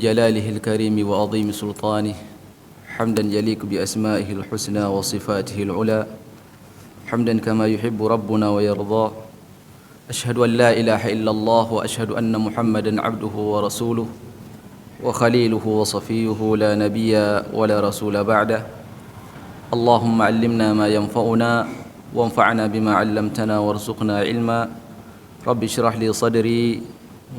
جلاله الكريم وعظيم سلطانه حمدا يليق بأسمائه الحسنى وصفاته العلى حمدا كما يحب ربنا ويرضى أشهد أن لا إله إلا الله وأشهد أن محمدا عبده ورسوله وخليله وصفيه لا نبي ولا رسول بعده اللهم علمنا ما ينفعنا وانفعنا بما علمتنا وارزقنا علما رب اشرح لي صدري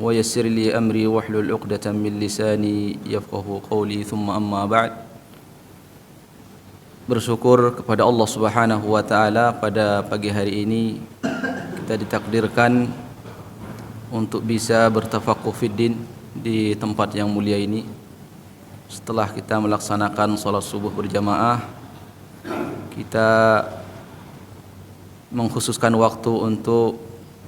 ويسر لي أمري واحلل عقدة من لساني يفقهوا قولي ثم أما بعد. Bersyukur kepada Allah Subhanahu wa taala pada pagi hari ini kita ditakdirkan untuk bisa bertafaqquh fiddin di tempat yang mulia ini. Setelah kita melaksanakan salat subuh berjamaah, kita mengkhususkan waktu untuk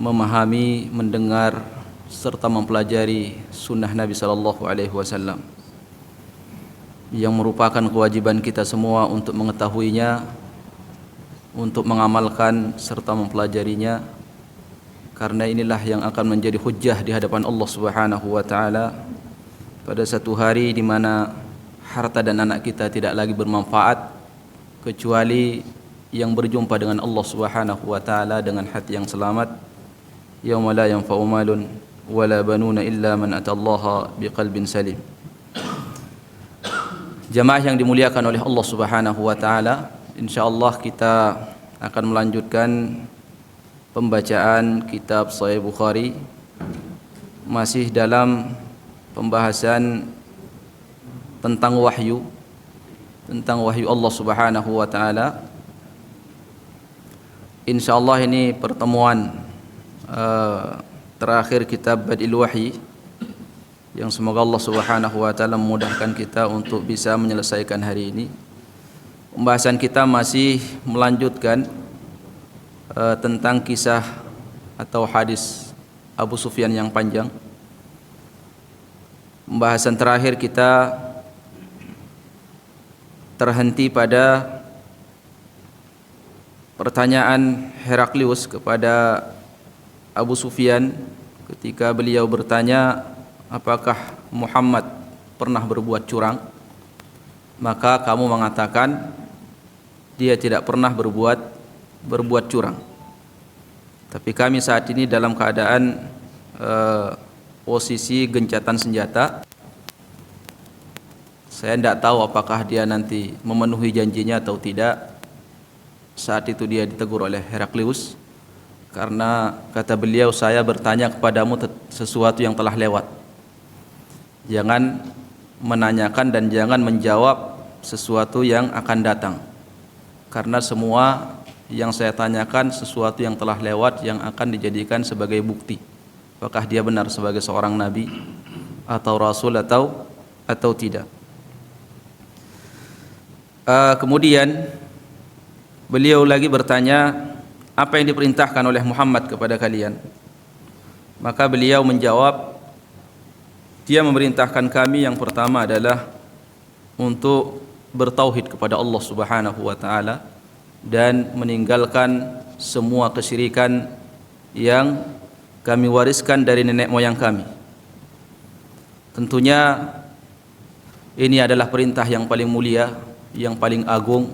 memahami, mendengar serta mempelajari sunnah Nabi sallallahu alaihi wasallam yang merupakan kewajiban kita semua untuk mengetahuinya, untuk mengamalkan serta mempelajarinya, karena inilah yang akan menjadi hujjah di hadapan Allah Subhanahu wa taala pada satu hari di mana harta dan anak kita tidak lagi bermanfaat kecuali yang berjumpa dengan Allah Subhanahu wa taala dengan hati yang selamat. Yauma la yanfa'u malun wala banuna illa man atallaha biqalbin salim. Jamaah yang dimuliakan oleh Allah Subhanahu wa taala, insyaallah kita akan melanjutkan pembacaan kitab Sahih Bukhari, masih dalam pembahasan tentang wahyu Allah Subhanahu wa taala. Insyaallah ini pertemuan terakhir kitab Badil Wahyi, yang semoga Allah Subhanahu wa taala memudahkan kita untuk bisa menyelesaikan hari ini. Pembahasan kita masih melanjutkan tentang kisah atau hadis Abu Sufyan yang panjang. Pembahasan terakhir kita terhenti pada pertanyaan Heraklius kepada Abu Sufyan ketika beliau bertanya, apakah Muhammad pernah berbuat curang? Maka kamu mengatakan dia tidak pernah berbuat curang. Tapi kami saat ini dalam keadaan posisi gencatan senjata. Saya tidak tahu apakah dia nanti memenuhi janjinya atau tidak. Saat itu dia ditegur oleh Heraklius, karena kata beliau, saya bertanya kepadamu sesuatu yang telah lewat. Jangan menanyakan dan jangan menjawab sesuatu yang akan datang, karena semua yang saya tanyakan sesuatu yang telah lewat yang akan dijadikan sebagai bukti apakah dia benar sebagai seorang nabi atau rasul atau tidak. Kemudian beliau lagi bertanya, apa yang diperintahkan oleh Muhammad kepada kalian? Maka beliau menjawab, dia memerintahkan kami yang pertama adalah untuk bertauhid kepada Allah Subhanahu wa taala dan meninggalkan semua kesyirikan yang kami wariskan dari nenek moyang kami. Tentunya ini adalah perintah yang paling mulia, yang paling agung,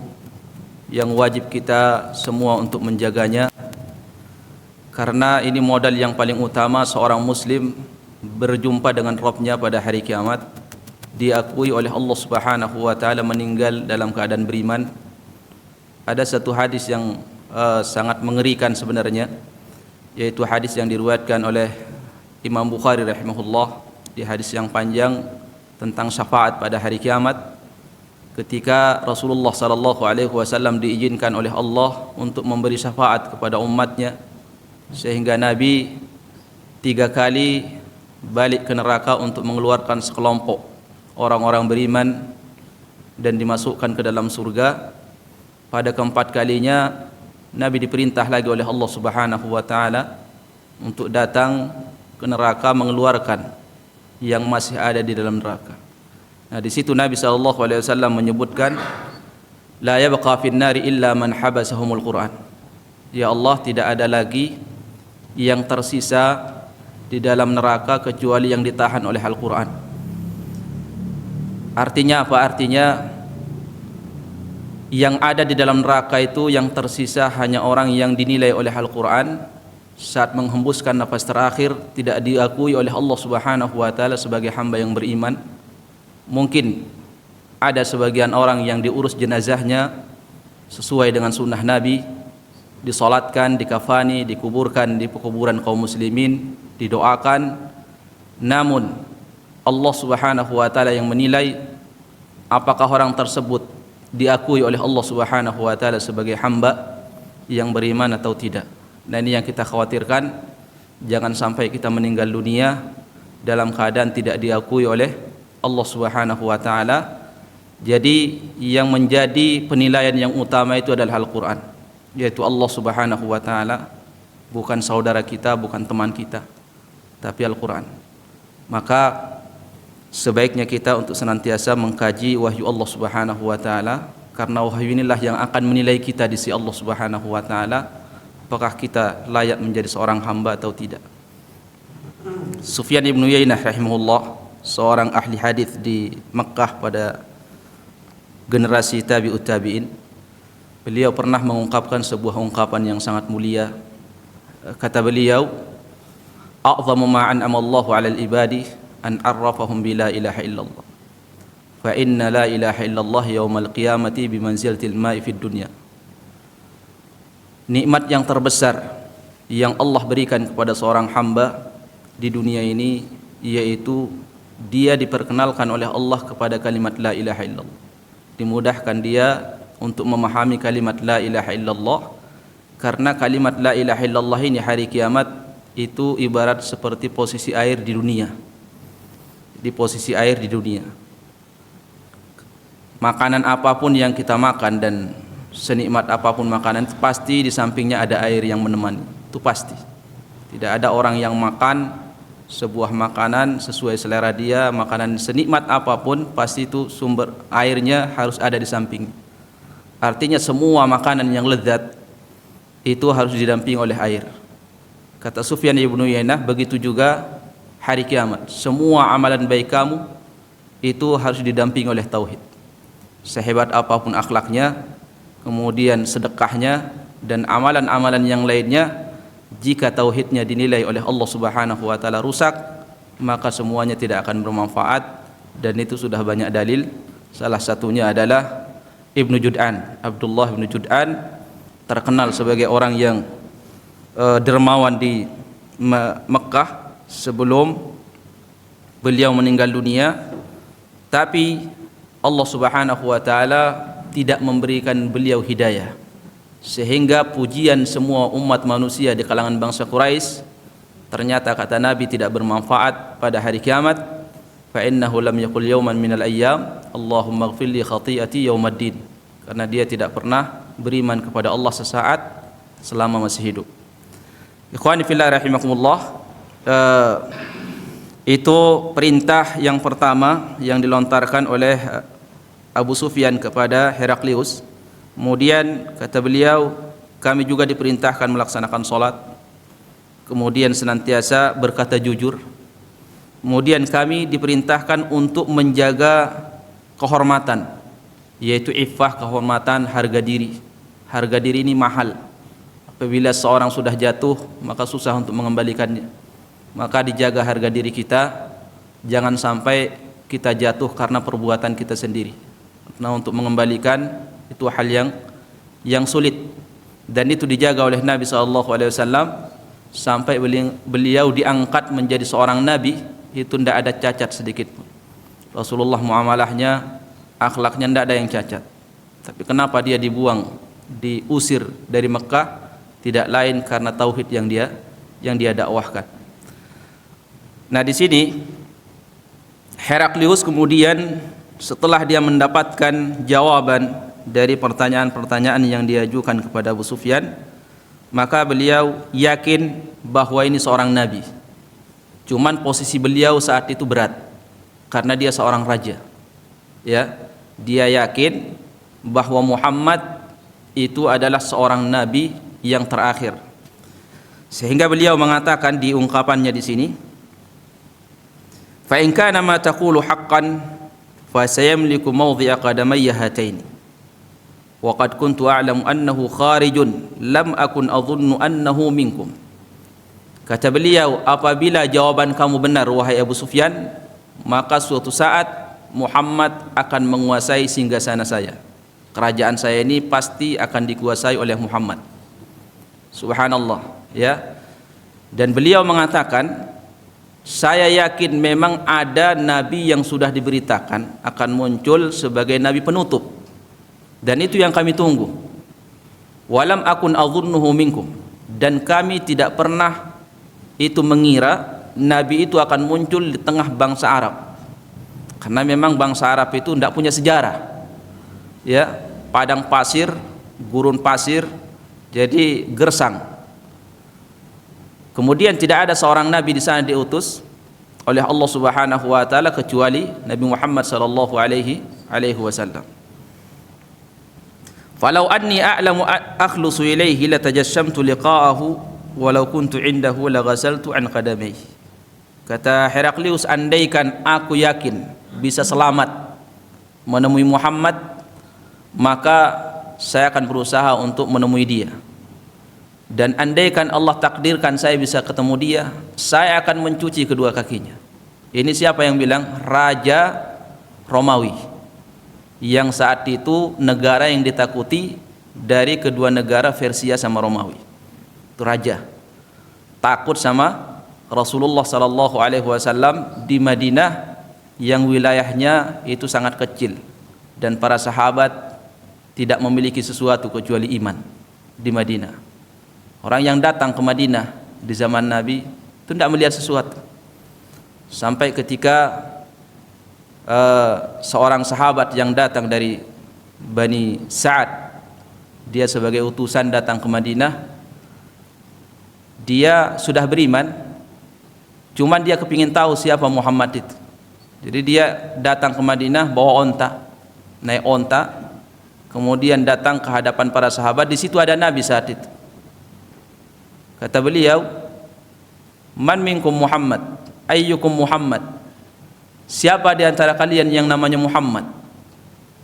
yang wajib kita semua untuk menjaganya, karena ini modal yang paling utama seorang muslim berjumpa dengan Rabb-nya pada hari kiamat, diakui oleh Allah Subhanahu wa taala meninggal dalam keadaan beriman. Ada satu hadis yang sangat mengerikan sebenarnya, yaitu hadis yang diriwayatkan oleh Imam Bukhari rahimahullah, di hadis yang panjang tentang syafaat pada hari kiamat, ketika Rasulullah sallallahu alaihi wasallam diizinkan oleh Allah untuk memberi syafaat kepada umatnya, sehingga Nabi 3 kali balik ke neraka untuk mengeluarkan sekelompok orang-orang beriman dan dimasukkan ke dalam surga. Pada keempat kalinya Nabi diperintah lagi oleh Allah Subhanahu wa taala untuk datang ke neraka mengeluarkan yang masih ada di dalam neraka. Nah, di situ Nabi SAW menyebutkan, la yabqa fin nari illa man habasahumul Quran. Ya Allah, tidak ada lagi yang tersisa di dalam neraka kecuali yang ditahan oleh Al-Quran. Artinya apa? Artinya yang ada di dalam neraka itu yang tersisa hanya orang yang dinilai oleh Al-Quran saat menghembuskan nafas terakhir tidak diakui oleh Allah Subhanahu wa taala sebagai hamba yang beriman. Mungkin ada sebagian orang yang diurus jenazahnya sesuai dengan sunnah Nabi, disolatkan, dikafani, dikuburkan di kuburan kaum muslimin, didoakan. Namun Allah Subhanahu wa taala yang menilai apakah orang tersebut diakui oleh Allah Subhanahu wa taala sebagai hamba yang beriman atau tidak. Nah, ini yang kita khawatirkan, jangan sampai kita meninggal dunia dalam keadaan tidak diakui oleh Allah Subhanahu wa taala. Jadi yang menjadi penilaian yang utama itu adalah Al-Qur'an, yaitu Allah Subhanahu wa taala, bukan saudara kita, bukan teman kita, tapi Al-Qur'an. Maka sebaiknya kita untuk senantiasa mengkaji wahyu Allah Subhanahu wa taala, karena wahyu inilah yang akan menilai kita di sisi Allah Subhanahu wa taala, apakah kita layak menjadi seorang hamba atau tidak. Sufyan ibn Uyainah rahimahullah, seorang ahli hadis di Makkah pada generasi tabi'ut tabi'in, beliau pernah mengungkapkan sebuah ungkapan yang sangat mulia. Kata beliau, a'zamu ma an'ama Allahu 'alal ibadi an arrafahum bila ilaha illallah, fa inna la ilaha illallah yaumal qiyamati bimanzilatil ma'i fid dunya. Nikmat yang terbesar yang Allah berikan kepada seorang hamba di dunia ini, yaitu dia diperkenalkan oleh Allah kepada kalimat la ilaha illallah, dimudahkan dia untuk memahami kalimat la ilaha illallah, karena kalimat la ilaha illallah ini hari kiamat itu ibarat seperti posisi air di dunia. Di posisi air di dunia, makanan apapun yang kita makan dan senikmat apapun makanan, pasti di sampingnya ada air yang menemani. Itu pasti. Tidak ada orang yang makan sebuah makanan sesuai selera dia, makanan senikmat apapun, pasti itu sumber airnya harus ada di samping. Artinya semua makanan yang lezat itu harus didampingi oleh air. Kata Sufyan ibn Uyainah, begitu juga hari kiamat, semua amalan baik kamu itu harus didampingi oleh tauhid. Sehebat apapun akhlaknya, kemudian sedekahnya dan amalan-amalan yang lainnya, jika tauhidnya dinilai oleh Allah Subhanahu wa taala rusak, maka semuanya tidak akan bermanfaat. Dan itu sudah banyak dalil. Salah satunya adalah Ibnu Jud'an, Abdullah Ibnu Jud'an, terkenal sebagai orang yang dermawan di Mekah sebelum beliau meninggal dunia, tapi Allah Subhanahu wa taala tidak memberikan beliau hidayah, sehingga pujian semua umat manusia di kalangan bangsa Quraisy ternyata kata Nabi tidak bermanfaat pada hari kiamat. Fa innahu lam yaqul yawman minal ayyam Allahumma ighfir li khati'ati yaumaddin, karena dia tidak pernah beriman kepada Allah sesaat selama masih hidup. Ikhwani fillah rahimakumullah, itu perintah yang pertama yang dilontarkan oleh Abu Sufyan kepada Heraklius. Kemudian kata beliau, kami juga diperintahkan melaksanakan sholat, kemudian senantiasa berkata jujur. Kemudian kami diperintahkan untuk menjaga kehormatan, yaitu iffah, kehormatan, harga diri. Harga diri ini mahal. Apabila seorang sudah jatuh, maka susah untuk mengembalikannya. Maka dijaga harga diri kita, jangan sampai kita jatuh karena perbuatan kita sendiri. Nah, untuk mengembalikan itu hal yang sulit, dan itu dijaga oleh Nabi SAW sampai beliau diangkat menjadi seorang nabi. Itu tidak ada cacat sedikit pun. Rasulullah muamalahnya, akhlaknya tidak ada yang cacat. Tapi kenapa dia dibuang, diusir dari Mekah? Tidak lain karena tauhid yang dia dakwahkan. Nah, di sini Heraklius kemudian setelah dia mendapatkan jawaban dari pertanyaan-pertanyaan yang diajukan kepada Abu Sufyan, maka beliau yakin bahwa ini seorang nabi. Cuman posisi beliau saat itu berat karena dia seorang raja. Ya, dia yakin bahwa Muhammad itu adalah seorang nabi yang terakhir. Sehingga beliau mengatakan di ungkapannya di sini, fa in kana ma taqulu haqqan fa sayamliku mawdhi'a qadamayya hataini wa qad kuntu a'lamu annahu kharijun lam akun adhunnu annahu minkum. Kata beliau, apabila jawaban kamu benar wahai Abu Sufyan, maka suatu saat Muhammad akan menguasai singgasana saya. Kerajaan saya ini pasti akan dikuasai oleh Muhammad. Subhanallah, ya. Dan beliau mengatakan, saya yakin memang ada nabi yang sudah diberitakan akan muncul sebagai nabi penutup. Dan itu yang kami tunggu. Walam akun adhunnuhu minkum, dan kami tidak pernah itu mengira nabi itu akan muncul di tengah bangsa Arab. Karena memang bangsa Arab itu tidak punya sejarah. Ya, padang pasir, gurun pasir, jadi gersang. Kemudian tidak ada seorang nabi di sana diutus oleh Allah Subhanahu wa taala kecuali Nabi Muhammad sallallahu alaihi wasallam. Falau anni a'lamu akhlusu ilaihi latajassamtu liqa'ahu walau kuntu indahu laghasaltu an qadamaihi. Kata Heraklius, andaikan aku yakin bisa selamat menemui Muhammad, maka saya akan berusaha untuk menemui dia. Dan andaikan Allah takdirkan saya bisa ketemu dia, saya akan mencuci kedua kakinya. Ini siapa yang bilang? Raja Romawi, yang saat itu negara yang ditakuti dari kedua negara, Persia sama Romawi. Itu raja takut sama Rasulullah sallallahu alaihi wasallam di Madinah yang wilayahnya itu sangat kecil dan para sahabat tidak memiliki sesuatu kecuali iman di Madinah. Orang yang datang ke Madinah di zaman Nabi itu tidak melihat sesuatu. Sampai ketika seorang sahabat yang datang dari Bani Sa'ad, dia sebagai utusan datang ke Madinah, dia sudah beriman, cuman dia kepingin tahu siapa Muhammad itu. Jadi dia datang ke Madinah bawa onta, naik onta, kemudian datang ke hadapan para sahabat. Di situ ada Nabi saat itu. Kata beliau, man minkum Muhammad, ayyukum Muhammad, siapa di antara kalian yang namanya Muhammad?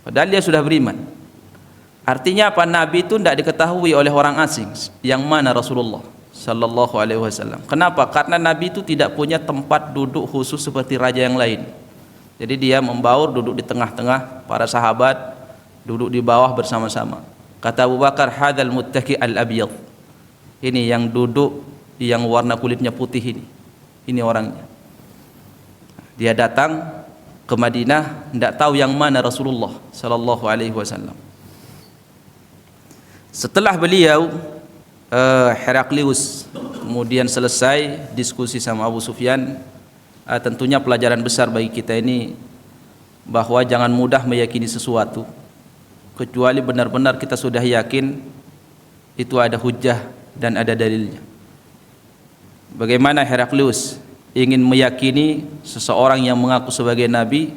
Padahal dia sudah beriman. Artinya apa? Nabi itu tidak diketahui oleh orang asing yang mana Rasulullah sallallahu alaihi wasallam. Kenapa? Karena Nabi itu tidak punya tempat duduk khusus seperti raja yang lain. Jadi dia membaur, duduk di tengah-tengah, para sahabat duduk di bawah bersama-sama. Kata Abu Bakar, hadzal muttaqi al-abyad. Ini yang duduk yang warna kulitnya putih ini. Ini orangnya. Dia datang ke Madinah, tidak tahu yang mana Rasulullah sallallahu alaihi wasallam. Setelah beliau Heraklius kemudian selesai diskusi sama Abu Sufyan, tentunya pelajaran besar bagi kita ini bahwa jangan mudah meyakini sesuatu kecuali benar-benar kita sudah yakin itu ada hujjah dan ada dalilnya. Bagaimana Heraklius ingin meyakini seseorang yang mengaku sebagai nabi,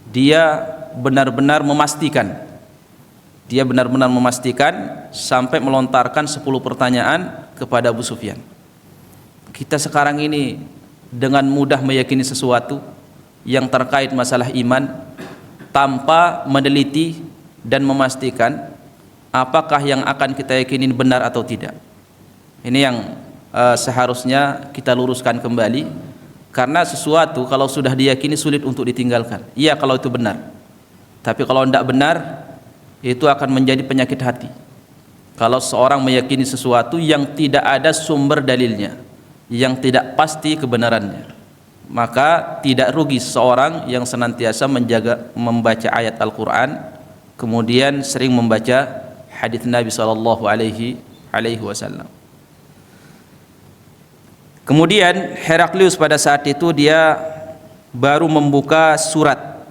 dia benar-benar memastikan sampai melontarkan 10 pertanyaan kepada Abu Sufyan. Kita sekarang ini dengan mudah meyakini sesuatu yang terkait masalah iman tanpa meneliti dan memastikan apakah yang akan kita yakini benar atau tidak. Ini yang seharusnya kita luruskan kembali, karena sesuatu kalau sudah diyakini sulit untuk ditinggalkan. Iya kalau itu benar, tapi kalau tidak benar itu akan menjadi penyakit hati. Kalau seorang meyakini sesuatu yang tidak ada sumber dalilnya, yang tidak pasti kebenarannya, maka tidak rugi seorang yang senantiasa membaca ayat Al-Quran, kemudian sering membaca hadits Nabi sallallahu alaihi wasallam. Kemudian Heraklius pada saat itu dia baru membuka surat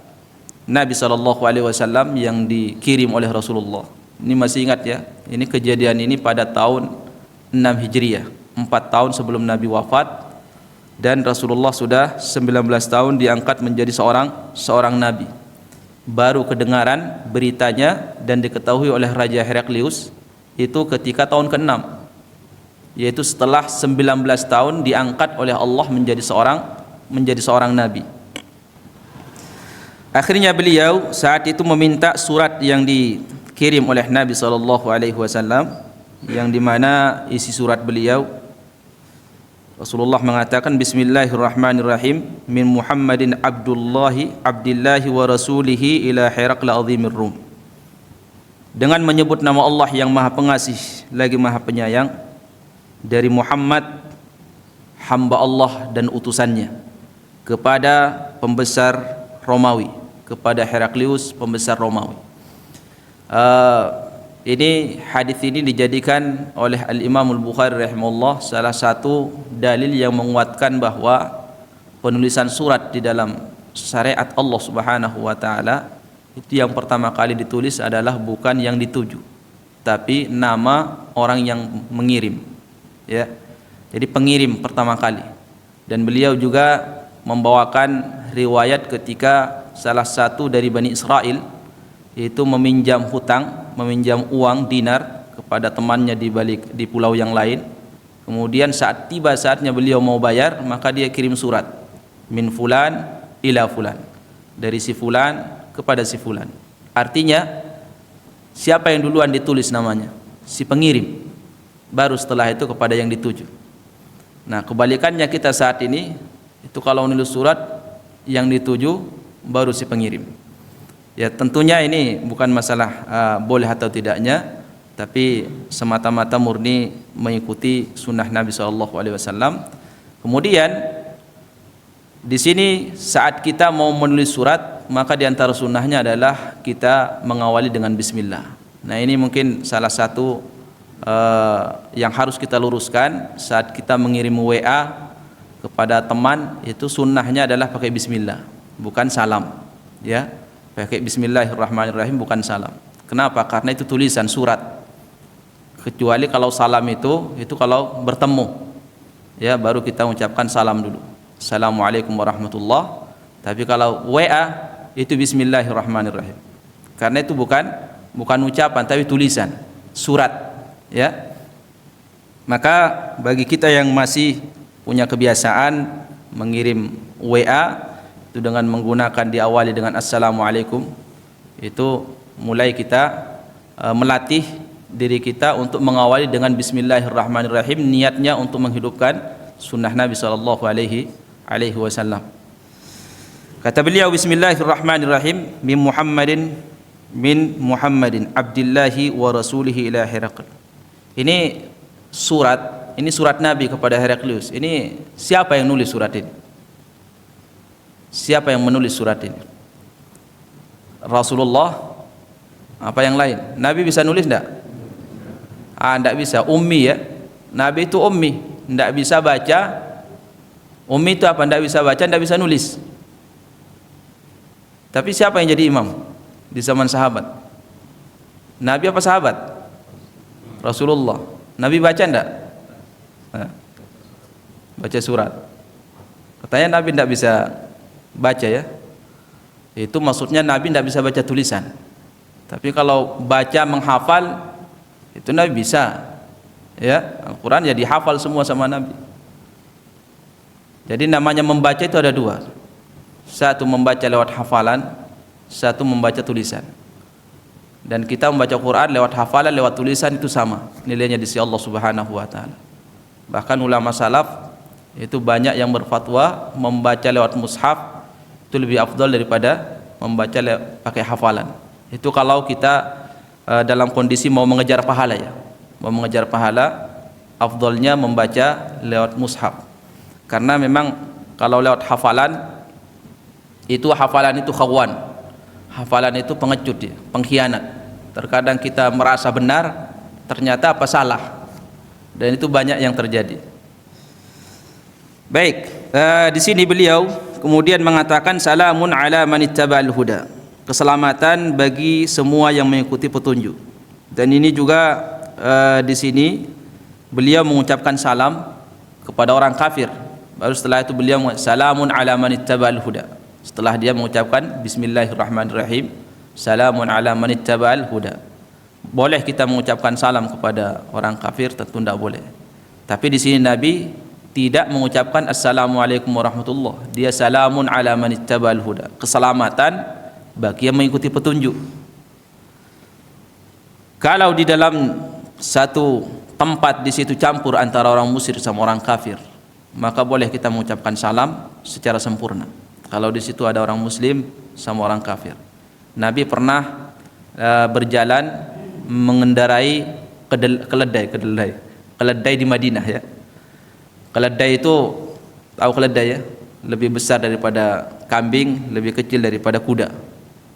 Nabi sallallahu alaihi wasallam yang dikirim oleh Rasulullah. Ini masih ingat ya, ini kejadian ini pada tahun 6 Hijriah, 4 tahun sebelum Nabi wafat, dan Rasulullah sudah 19 tahun diangkat menjadi seorang nabi. Baru kedengaran beritanya dan diketahui oleh Raja Heraklius itu ketika tahun ke-6, yaitu setelah 19 tahun diangkat oleh Allah menjadi seorang nabi. Akhirnya beliau saat itu meminta surat yang dikirim oleh Nabi SAW, yang dimana isi surat beliau, Rasulullah mengatakan, Bismillahirrahmanirrahim, min Muhammadin abdillahi wa rasulihi ila Herakla azimir Rum. Dengan menyebut nama Allah yang maha pengasih lagi maha penyayang, dari Muhammad hamba Allah dan utusannya kepada pembesar Romawi, kepada Heraklius pembesar Romawi. Ini hadis ini dijadikan oleh Al-Imam Al-Bukhari rahimahullah salah satu dalil yang menguatkan bahwa penulisan surat di dalam syariat Allah Subhanahu wa taala itu yang pertama kali ditulis adalah bukan yang dituju, tapi nama orang yang mengirim, ya. Jadi pengirim pertama kali. Dan beliau juga membawakan riwayat ketika salah satu dari Bani Israel itu meminjam hutang, meminjam uang dinar kepada temannya di pulau yang lain. Kemudian saat tiba saatnya beliau mau bayar, maka dia kirim surat, min fulan ila fulan, dari si fulan kepada si fulan. Artinya siapa yang duluan ditulis namanya? Si pengirim. Baru setelah itu kepada yang dituju. Nah, kebalikannya kita saat ini, itu kalau menulis surat yang dituju baru si pengirim. Ya, tentunya ini bukan masalah boleh atau tidaknya, tapi semata-mata murni mengikuti sunnah Nabi SAW. Kemudian di sini saat kita mau menulis surat, maka di antara sunnahnya adalah kita mengawali dengan Bismillah. Nah, ini mungkin salah satu yang harus kita luruskan saat kita mengirim WA kepada teman, itu sunnahnya adalah pakai Bismillah, bukan salam, ya. Pakai Bismillahirrahmanirrahim, bukan salam. Kenapa? Karena itu tulisan surat. Kecuali kalau salam itu kalau bertemu, ya, baru kita mengucapkan salam dulu, Assalamualaikum warahmatullah. Tapi kalau WA itu Bismillahirrahmanirrahim, karena itu bukan ucapan tapi tulisan surat, ya. Maka bagi kita yang masih punya kebiasaan mengirim WA itu dengan menggunakan diawali dengan Assalamualaikum, itu mulai kita melatih diri kita untuk mengawali dengan Bismillahirrahmanirrahim, niatnya untuk menghidupkan sunnah Nabi sallallahu alaihi wasallam. Kata beliau, Bismillahirrahmanirrahim, min Muhammadin abdillahi wa rasulihi ila Herakl. Ini surat Nabi kepada Heraklius. Ini siapa yang nulis surat ini? Siapa yang menulis surat ini? Rasulullah apa yang lain? Nabi bisa nulis enggak? Enggak bisa. Ummi, ya. Nabi itu ummi, enggak bisa baca. Ummi itu apa? Enggak bisa baca, enggak bisa nulis. Tapi siapa yang jadi imam di zaman sahabat? Nabi apa sahabat? Rasulullah. Nabi baca enggak? Baca surat. Katanya Nabi enggak bisa baca, ya. Itu maksudnya Nabi enggak bisa baca tulisan. Tapi kalau baca menghafal itu Nabi bisa, ya. Al-Quran ya dihafal semua sama Nabi. Jadi namanya membaca itu ada dua. Satu membaca lewat hafalan, satu membaca tulisan. Dan kita membaca Quran lewat hafalan, lewat tulisan itu sama nilainya di sisi Allah Subhanahu wa taala. Bahkan ulama salaf itu banyak yang berfatwa membaca lewat mushaf itu lebih afdal daripada membaca pakai hafalan. Itu kalau kita dalam kondisi mau mengejar pahala, ya. Mau mengejar pahala, afdalnya membaca lewat mushaf. Karena memang kalau lewat hafalan itu khawan. Hafalan itu pengecut, ya, pengkhianat. Terkadang kita merasa benar, ternyata apa salah. Dan itu banyak yang terjadi. Baik, di sini beliau kemudian mengatakan salamun ala man ittaba'al huda. Keselamatan bagi semua yang mengikuti petunjuk. Dan ini juga di sini beliau mengucapkan salam kepada orang kafir. Baru setelah itu beliau salamun ala man ittaba'al huda. Setelah dia mengucapkan Bismillahirrahmanirrahim, salamun ala man ittaba'al huda. Boleh kita mengucapkan salam kepada orang kafir? Tentu tidak boleh. Tapi di sini Nabi tidak mengucapkan Assalamualaikum warahmatullah. Dia salamun ala man ittaba'al huda. Keselamatan bagi yang mengikuti petunjuk. Kalau di dalam satu tempat di situ campur antara orang musyrik sama orang kafir, maka boleh kita mengucapkan salam secara sempurna. Kalau di situ ada orang muslim sama orang kafir. Nabi pernah berjalan mengendarai keledai di Madinah ya. Keledai itu, tahu keledai ya? Lebih besar daripada kambing, lebih kecil daripada kuda.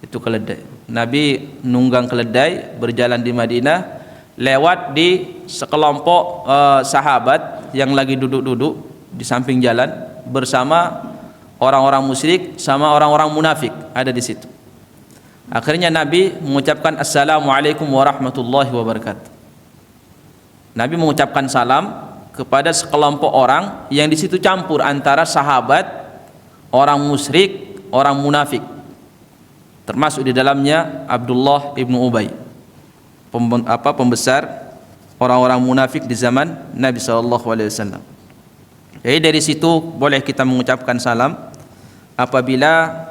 Itu keledai. Nabi nunggang keledai berjalan di Madinah, lewat di sekelompok sahabat yang lagi duduk-duduk di samping jalan bersama orang-orang musyrik sama orang-orang munafik ada di situ. Akhirnya Nabi mengucapkan Assalamualaikum warahmatullahi wabarakatuh. Nabi mengucapkan salam kepada sekelompok orang yang di situ campur antara sahabat, orang musyrik, orang munafik. Termasuk di dalamnya Abdullah ibnu Ubay, pembesar orang-orang munafik di zaman Nabi SAW. Jadi dari situ boleh kita mengucapkan salam apabila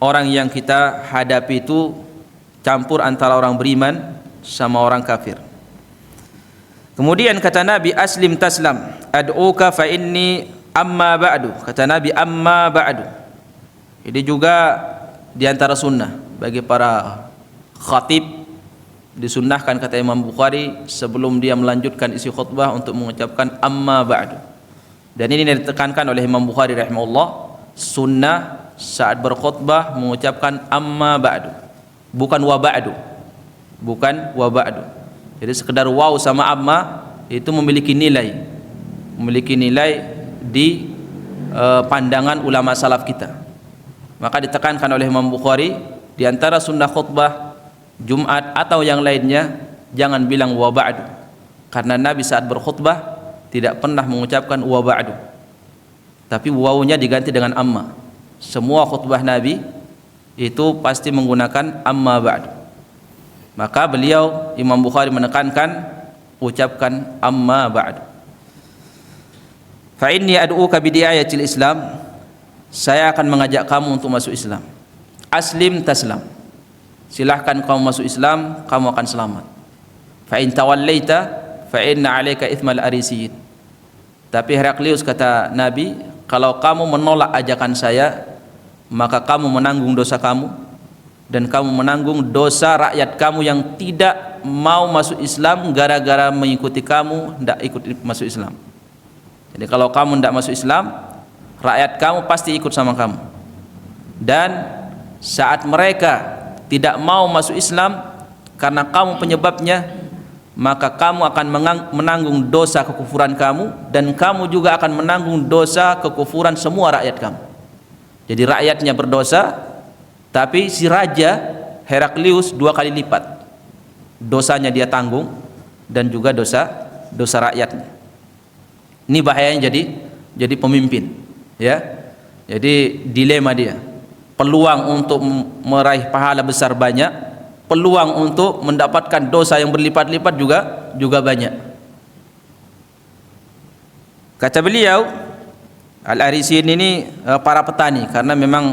orang yang kita hadapi itu campur antara orang beriman sama orang kafir. Kemudian kata Nabi, aslim taslam ad'uka fa inni amma ba'du. Kata Nabi, amma ba'du. Ini juga di antara sunnah bagi para khatib, disunnahkan kata Imam Bukhari sebelum dia melanjutkan isi khutbah untuk mengucapkan amma ba'du. Dan ini ditekankan oleh Imam Bukhari rahimahullah, sunnah saat berkhutbah mengucapkan amma ba'du, bukan wa ba'du. Bukan wa ba'du. Jadi sekedar waw sama amma itu memiliki nilai di pandangan ulama salaf kita. Maka ditekankan oleh Imam Bukhari di antara sunnah khutbah Jumat atau yang lainnya jangan bilang wa ba'du, karena Nabi saat berkhutbah tidak pernah mengucapkan wa ba'du, tapi wawunya diganti dengan amma. Semua khutbah Nabi itu pasti menggunakan amma ba'du. Maka beliau Imam Bukhari menekankan ucapkan amma ba'du. Fa inni ad'uka bidiayatil Islam, saya akan mengajak kamu untuk masuk Islam. Aslim taslam, silahkan kamu masuk Islam, kamu akan selamat. Fa in tawallaita fa inna 'alaika itsmal arisiyin. Tapi Heraklius, kata Nabi, kalau kamu menolak ajakan saya, maka kamu menanggung dosa kamu dan kamu menanggung dosa rakyat kamu yang tidak mau masuk Islam gara-gara mengikuti kamu, tidak ikut masuk Islam. Jadi kalau kamu tidak masuk Islam, rakyat kamu pasti ikut sama kamu. Dan saat mereka tidak mau masuk Islam karena kamu penyebabnya, maka kamu akan menanggung dosa kekufuran kamu, dan kamu juga akan menanggung dosa kekufuran semua rakyat kamu. Jadi rakyatnya berdosa, tapi si raja Heraklius 2 kali lipat dosanya dia tanggung, dan juga dosa rakyatnya. Ini bahayanya jadi pemimpin, ya. Jadi dilema dia, peluang untuk meraih pahala besar banyak, peluang untuk mendapatkan dosa yang berlipat-lipat juga banyak. Kata beliau, Al-Arisin ini para petani, karena memang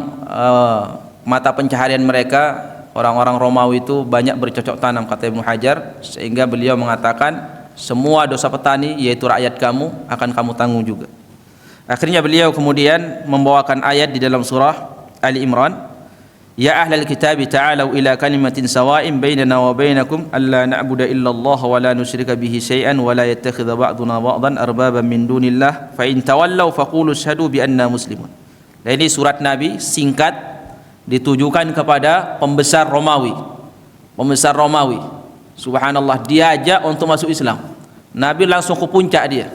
mata pencaharian mereka orang-orang Romawi itu banyak bercocok tanam, kata Ibnu Hajar, sehingga beliau mengatakan semua dosa petani, yaitu rakyat kamu, akan kamu tanggung juga. Akhirnya beliau kemudian membawakan ayat di dalam surah Ali Imran, ya ahlal kitab ta'alu ila kalimatin sawa'in bainana wa bainakum alla na'budu illa Allah wa la nusyrika bihi syai'an wa la yattakhidha ba'duna ba'dan arbaban min dunillah fa in tawallaw faqulu asyhadu bi anna muslimun. Dan ini surat Nabi singkat, ditujukan kepada pembesar Romawi. Pembesar Romawi, subhanallah, diajak untuk masuk Islam. Nabi langsung ke puncak dia.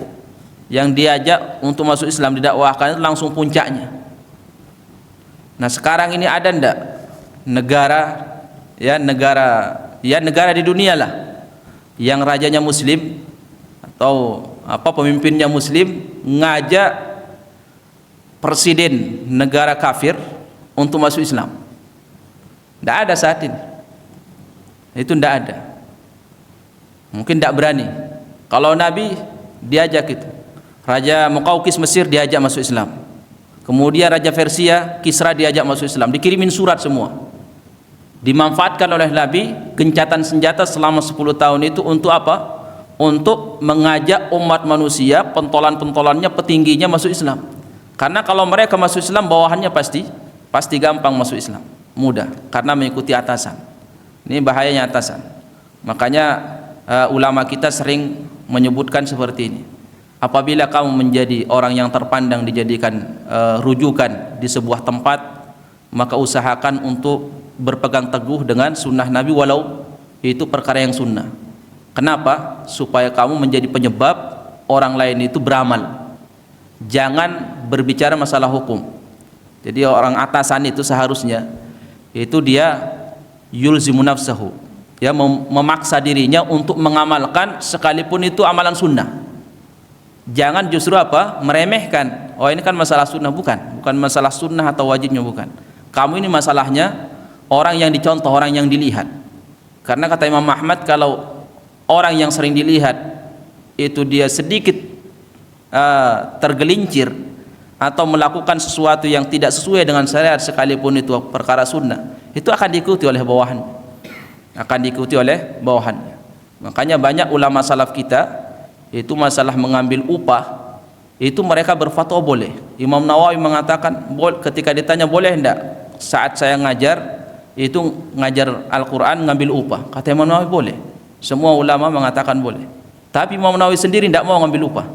Yang diajak untuk masuk Islam, didakwahkan, itu langsung puncaknya. Nah sekarang ini ada ndak negara di dunia lah yang rajanya muslim atau pemimpinnya muslim ngajak presiden negara kafir untuk masuk Islam? Ndak ada saat ini. Itu ndak ada. Mungkin ndak berani. Kalau Nabi diajak itu, Raja Muqawqis Mesir diajak masuk Islam. Kemudian Raja Persia Kisra diajak masuk Islam, dikirimin surat semua. Dimanfaatkan oleh Nabi gencatan senjata selama 10 tahun itu untuk apa? Untuk mengajak umat manusia, pentolan-pentolannya, petingginya masuk Islam. Karena kalau mereka masuk Islam, bawahannya pasti gampang masuk Islam, mudah, karena mengikuti atasan. Ini bahayanya atasan. Makanya ulama kita sering menyebutkan seperti ini. Apabila kamu menjadi orang yang terpandang dijadikan rujukan di sebuah tempat, maka usahakan untuk berpegang teguh dengan sunnah Nabi, walau itu perkara yang sunnah. Kenapa? Supaya kamu menjadi penyebab orang lain itu beramal. Jangan berbicara masalah hukum. Jadi orang atasan itu seharusnya itu dia yulzimu nafsahu, ya, memaksa dirinya untuk mengamalkan sekalipun itu amalan sunnah. Jangan justru apa? Meremehkan. Oh, ini kan masalah sunnah, bukan masalah sunnah atau wajibnya, bukan. Kamu ini masalahnya orang yang dicontoh, orang yang dilihat. Karena kata Imam Ahmad, kalau orang yang sering dilihat itu dia sedikit tergelincir atau melakukan sesuatu yang tidak sesuai dengan syariat, sekalipun itu perkara sunnah, itu akan diikuti oleh bawahannya. Makanya banyak ulama salaf kita itu masalah mengambil upah itu mereka berfatwa boleh. Imam Nawawi mengatakan ketika ditanya boleh hendak saat saya ngajar itu ngajar Al-Quran ngambil upah, kata Imam Nawawi boleh. Semua ulama mengatakan boleh, tapi Imam Nawawi sendiri tidak mau ngambil upah.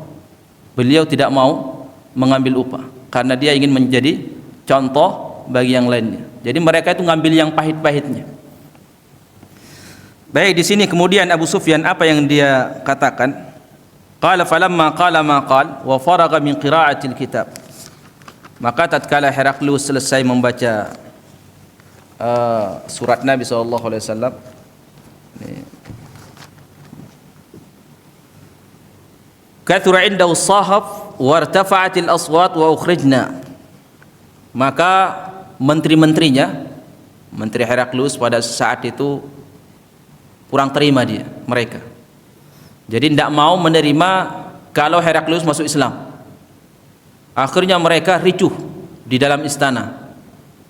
Beliau tidak mau mengambil upah karena dia ingin menjadi contoh bagi yang lainnya. Jadi mereka itu ngambil yang pahit-pahitnya. Baik, di sini kemudian Abu Sufyan apa yang dia katakan? Qala falamma qala ma qala wa faraga min qira'atil kitab. Maka tatkala Heraklius selesai membaca surat Nabi SAW, kathura indahu sahaf wartafa'atil aswat wa ukhrijna. Maka menteri-menterinya, menteri Heraklius pada saat itu kurang terima mereka. Jadi tidak mau menerima kalau Heraklius masuk Islam. Akhirnya mereka ricuh di dalam istana.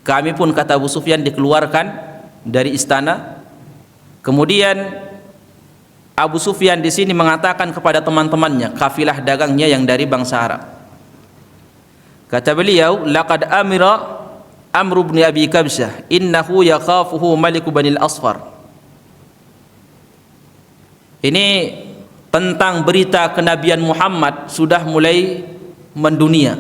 Kami pun, kata Abu Sufyan, dikeluarkan dari istana. Kemudian Abu Sufyan di sini mengatakan kepada teman-temannya, kafilah dagangnya yang dari bangsa Arab. Kata beliau, laqad amira Amr bin Abi Kabsyah innahu yakhafuhu Malik Bani al-Asfar. Ini tentang berita kenabian Muhammad sudah mulai mendunia.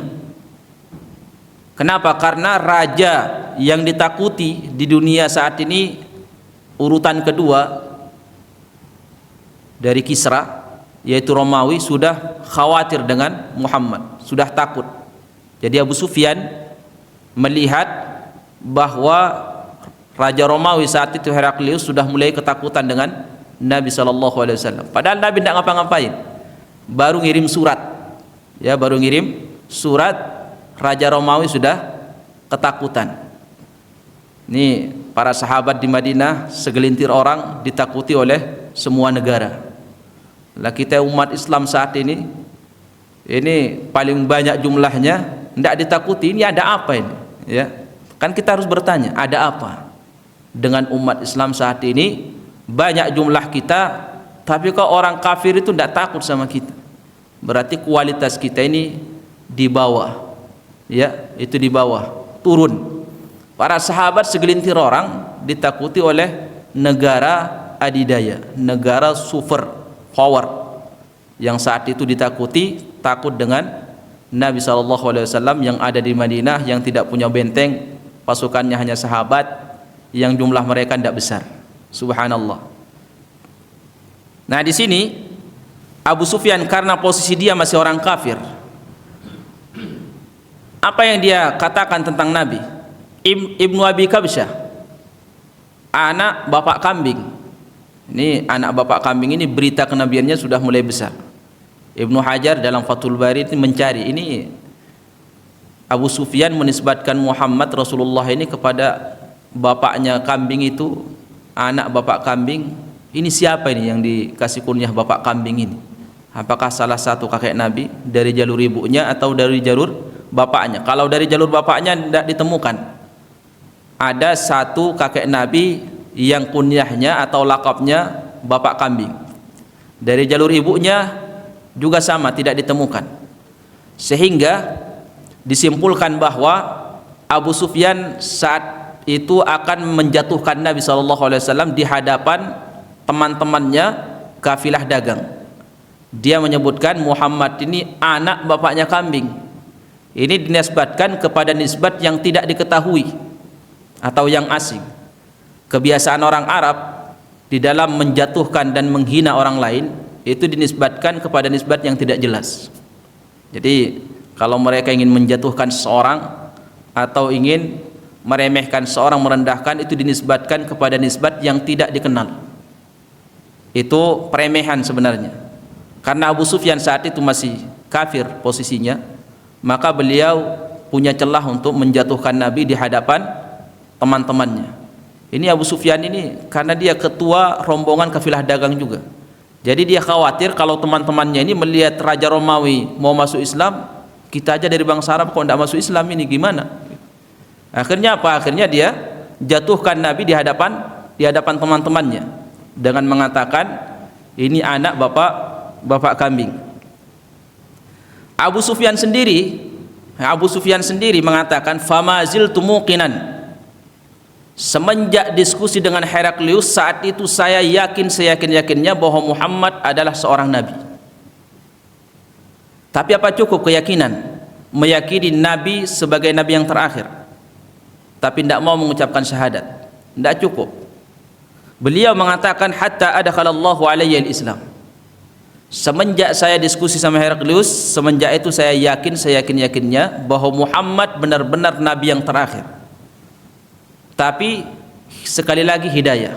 Kenapa? Karena raja yang ditakuti di dunia saat ini urutan kedua dari Kisra, yaitu Romawi, sudah khawatir dengan Muhammad, sudah takut. Jadi Abu Sufyan melihat bahwa raja Romawi saat itu Heraklius sudah mulai ketakutan dengan Nabi SAW. Padahal Nabi tidak ngapa-ngapain, baru ngirim surat, ya, baru ngirim surat, raja Romawi sudah ketakutan. Ini para sahabat di Madinah, segelintir orang ditakuti oleh semua negara. Lah kita umat Islam saat ini paling banyak jumlahnya, tidak ditakuti. Ini ada apa ini? Ya, kan kita harus bertanya, ada apa dengan umat Islam saat ini? Banyak jumlah kita, tapi kok orang kafir itu tidak takut sama kita? Berarti kualitas kita ini di bawah, ya, itu di bawah, turun. Para sahabat segelintir orang ditakuti oleh negara adidaya, negara super power yang saat itu ditakuti, takut dengan Nabi SAW yang ada di Madinah, yang tidak punya benteng, pasukannya hanya sahabat yang jumlah mereka tidak besar. Subhanallah. Nah, di sini Abu Sufyan karena posisi dia masih orang kafir, apa yang dia katakan tentang Nabi? Ibnu Abi Kabsyah, anak bapak kambing. Ini anak bapak kambing ini berita kenabiannya sudah mulai besar. Ibnu Hajar dalam Fathul Bari ini mencari, ini Abu Sufyan menisbatkan Muhammad Rasulullah ini kepada bapaknya kambing itu, anak bapak kambing. Ini siapa ini yang dikasih kunyah bapak kambing ini? Apakah salah satu kakek Nabi dari jalur ibunya atau dari jalur bapaknya? Kalau dari jalur bapaknya tidak ditemukan. Ada satu kakek Nabi yang kunyahnya atau lakapnya bapak kambing. Dari jalur ibunya juga sama, tidak ditemukan. Sehingga disimpulkan bahwa Abu Sufyan saat itu akan menjatuhkan Nabi SAW di hadapan teman-temannya kafilah dagang. Dia menyebutkan Muhammad ini anak bapaknya kambing. Ini dinisbatkan kepada nisbat yang tidak diketahui atau yang asing. Kebiasaan orang Arab di dalam menjatuhkan dan menghina orang lain itu dinisbatkan kepada nisbat yang tidak jelas. Jadi kalau mereka ingin menjatuhkan seseorang atau ingin meremehkan seorang, merendahkan, itu dinisbatkan kepada nisbat yang tidak dikenal. Itu peremehan sebenarnya. Karena Abu Sufyan saat itu masih kafir posisinya, maka beliau punya celah untuk menjatuhkan Nabi di hadapan teman-temannya. Ini Abu Sufyan ini karena dia ketua rombongan kafilah dagang juga. Jadi dia khawatir kalau teman-temannya ini melihat Raja Romawi mau masuk Islam, kita aja dari bangsa Arab kok tidak masuk Islam, ini gimana? Akhirnya apa? Akhirnya dia jatuhkan Nabi di hadapan teman-temannya dengan mengatakan ini anak bapak kambing. Abu Sufyan sendiri mengatakan famazil tumuqinan. Semenjak diskusi dengan Heraklius, saat itu saya seyakin-yakinnya bahwa Muhammad adalah seorang nabi. Tapi apa cukup keyakinan? Meyakini Nabi sebagai nabi yang terakhir, tapi tidak mau mengucapkan syahadat, tidak cukup. Beliau mengatakan hatta adkhalallahu alayya al-Islam. Semenjak saya diskusi sama Heraklius, semenjak itu saya seyakin-yakinnya bahwa Muhammad benar-benar nabi yang terakhir. Tapi sekali lagi hidayah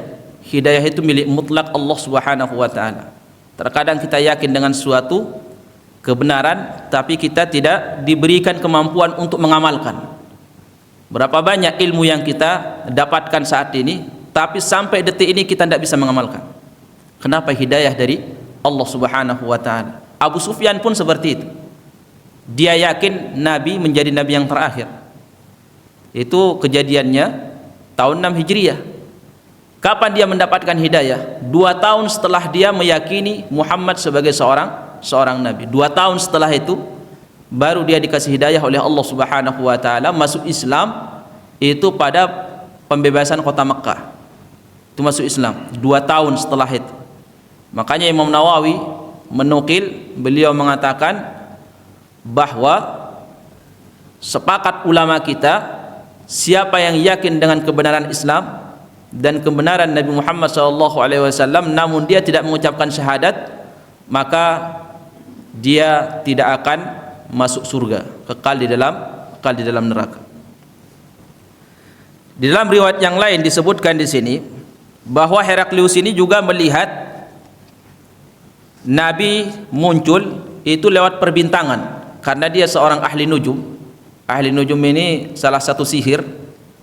itu milik mutlak Allah Subhanahu wa taala. Terkadang kita yakin dengan suatu kebenaran tapi kita tidak diberikan kemampuan untuk mengamalkan. Berapa banyak ilmu yang kita dapatkan saat ini tapi sampai detik ini kita tidak bisa mengamalkan. Kenapa? Hidayah dari Allah Subhanahu wa taala. Abu Sufyan pun seperti itu. Dia yakin Nabi menjadi nabi yang terakhir. Itu kejadiannya tahun 6 Hijriah. Kapan dia mendapatkan hidayah? 2 tahun setelah dia meyakini Muhammad sebagai seorang nabi. 2 tahun setelah itu baru dia dikasih hidayah oleh Allah Subhanahu wa taala masuk Islam, itu pada pembebasan kota Mekkah. Itu masuk Islam 2 tahun setelah itu. Makanya Imam Nawawi menukil beliau mengatakan bahwa sepakat ulama kita, siapa yang yakin dengan kebenaran Islam dan kebenaran Nabi Muhammad SAW namun dia tidak mengucapkan syahadat, maka dia tidak akan masuk surga, kekal di dalam neraka. Di dalam riwayat yang lain disebutkan di sini bahwa Heraklius ini juga melihat Nabi muncul itu lewat perbintangan, karena dia seorang ahli nujum. Ahli nujum ini salah satu sihir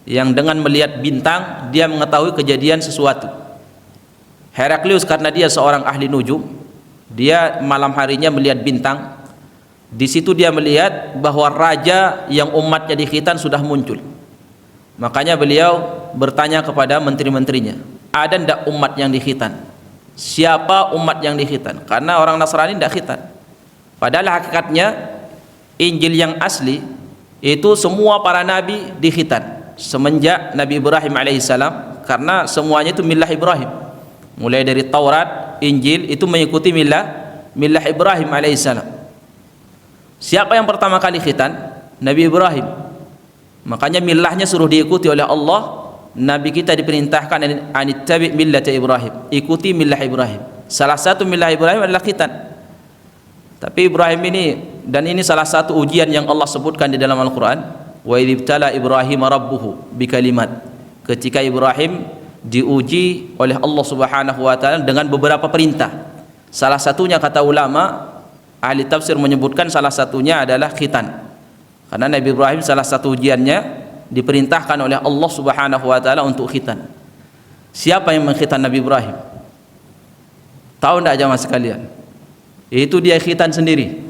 yang dengan melihat bintang dia mengetahui kejadian sesuatu. Heraklius karena dia seorang ahli nujum, dia malam harinya melihat bintang. Di situ dia melihat bahwa raja yang umatnya di khitan sudah muncul. Makanya beliau bertanya kepada menteri-menterinya, ada ndak umat yang di khitan? Siapa umat yang di khitan? Karena orang Nasrani tidak khitan. Padahal hakikatnya Injil yang asli itu semua para nabi di khitan semenjak Nabi Ibrahim alaihissalam, karena semuanya itu millah Ibrahim. Mulai dari Taurat, Injil itu mengikuti millah Ibrahim alaihissalam. Siapa yang pertama kali khitan? Nabi Ibrahim. Makanya millahnya suruh diikuti oleh Allah. Nabi kita diperintahkan anittabi millata Ibrahim, ikuti millah Ibrahim. Salah satu millah Ibrahim adalah khitan. Tapi Ibrahim ini, dan ini salah satu ujian yang Allah sebutkan di dalam Al-Quran, wa idibtala Ibrahim rabbuhu bikalimat. Ketika Ibrahim diuji oleh Allah Subhanahu wa taala dengan beberapa perintah. Salah satunya, kata ulama ahli tafsir menyebutkan, salah satunya adalah khitan. Karena Nabi Ibrahim salah satu ujiannya diperintahkan oleh Allah Subhanahu wa taala untuk khitan. Siapa yang mengkhitan Nabi Ibrahim? Tahu enggak jamaah sekalian? Itu dia khitan sendiri.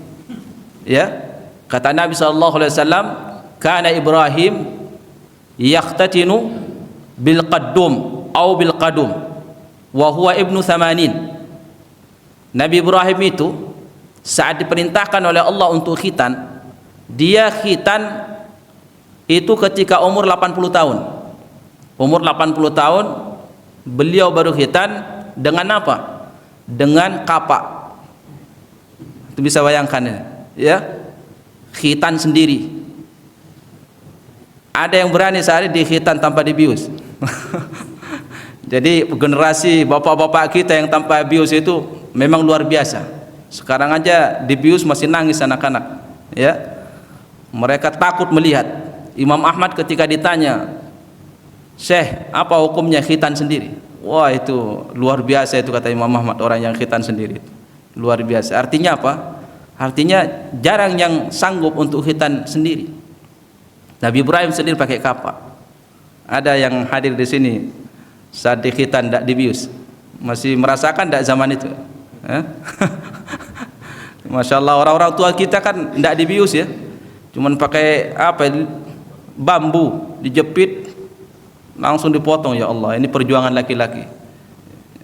Ya. Kata Nabi sallallahu alaihi wasallam, "Kana Ibrahim yaqtatinu bil qaddum au bil qadum wa huwa ibnu thamanin. Nabi Ibrahim itu saat diperintahkan oleh Allah untuk khitan, dia khitan itu ketika umur 80 tahun. Umur 80 tahun beliau baru khitan dengan apa? Dengan kapak. Itu bisa bayangkan ya. Khitan sendiri. Ada yang berani sehari di khitan tanpa dibius. Jadi generasi bapak-bapak kita yang tanpa bius itu memang luar biasa. Sekarang aja dibius masih nangis anak-anak, ya. Mereka takut melihat. Imam Ahmad ketika ditanya, "Syekh, apa hukumnya khitan sendiri?" Wah, itu luar biasa itu kata Imam Ahmad, orang yang khitan sendiri. Luar biasa. Artinya apa? Artinya jarang yang sanggup untuk khitan sendiri. Nabi Ibrahim sendiri pakai kapak. Ada yang hadir di sini saat di khitan tidak dibius, masih merasakan tidak zaman itu? Masya Allah, orang-orang tua kita kan tidak dibius ya, cuman pakai apa? Bambu dijepit langsung dipotong. Ya Allah, ini perjuangan laki-laki.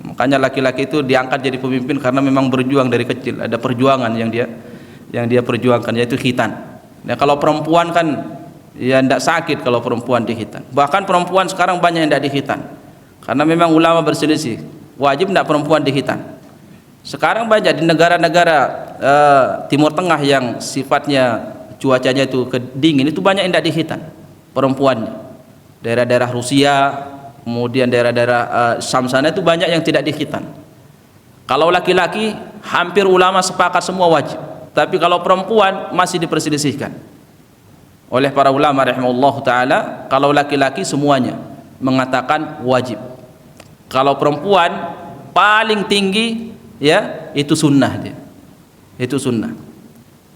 Makanya laki-laki itu diangkat jadi pemimpin karena memang berjuang dari kecil. Ada perjuangan yang dia perjuangkan, yaitu khitan. Nah, kalau perempuan kan ya tidak sakit kalau perempuan dikhitan. Bahkan perempuan sekarang banyak yang tidak dikhitan. Karena memang ulama berselisih, wajib tidak perempuan dikhitan. Sekarang banyak di negara-negara Timur Tengah yang sifatnya cuacanya itu dingin, itu banyak yang tidak dikhitan perempuannya. Daerah-daerah Rusia, kemudian daerah-daerah Syam sana itu banyak yang tidak dikhitan. Kalau laki-laki hampir ulama sepakat semua wajib, tapi kalau perempuan masih diperselisihkan oleh para ulama rahimahullah taala. Kalau laki-laki semuanya mengatakan wajib. Kalau perempuan paling tinggi ya itu sunnah dia. Itu sunnah.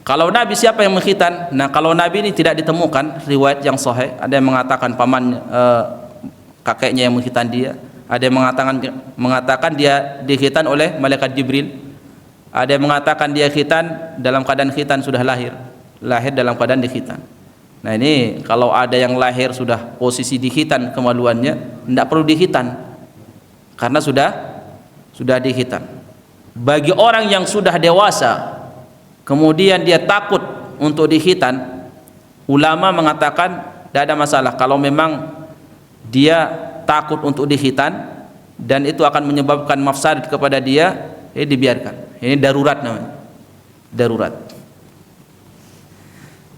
Kalau Nabi siapa yang mengkhitan? Nah, kalau Nabi ini tidak ditemukan riwayat yang sahih. Ada yang mengatakan paman kakeknya yang mengkhitan dia. Ada yang mengatakan dia dikhitan oleh malaikat Jibril. Ada yang mengatakan dia khitan dalam keadaan khitan sudah lahir dalam keadaan dikhitan. Nah, ini kalau ada yang lahir sudah posisi dikhitan kemaluannya, tidak perlu dikhitan karena sudah dikhitan. Bagi orang yang sudah dewasa kemudian dia takut untuk dikhitan, ulama mengatakan tidak ada masalah kalau memang dia takut untuk dikhitan dan itu akan menyebabkan mafsadat kepada dia, dibiarkan. Ini darurat namanya. Darurat.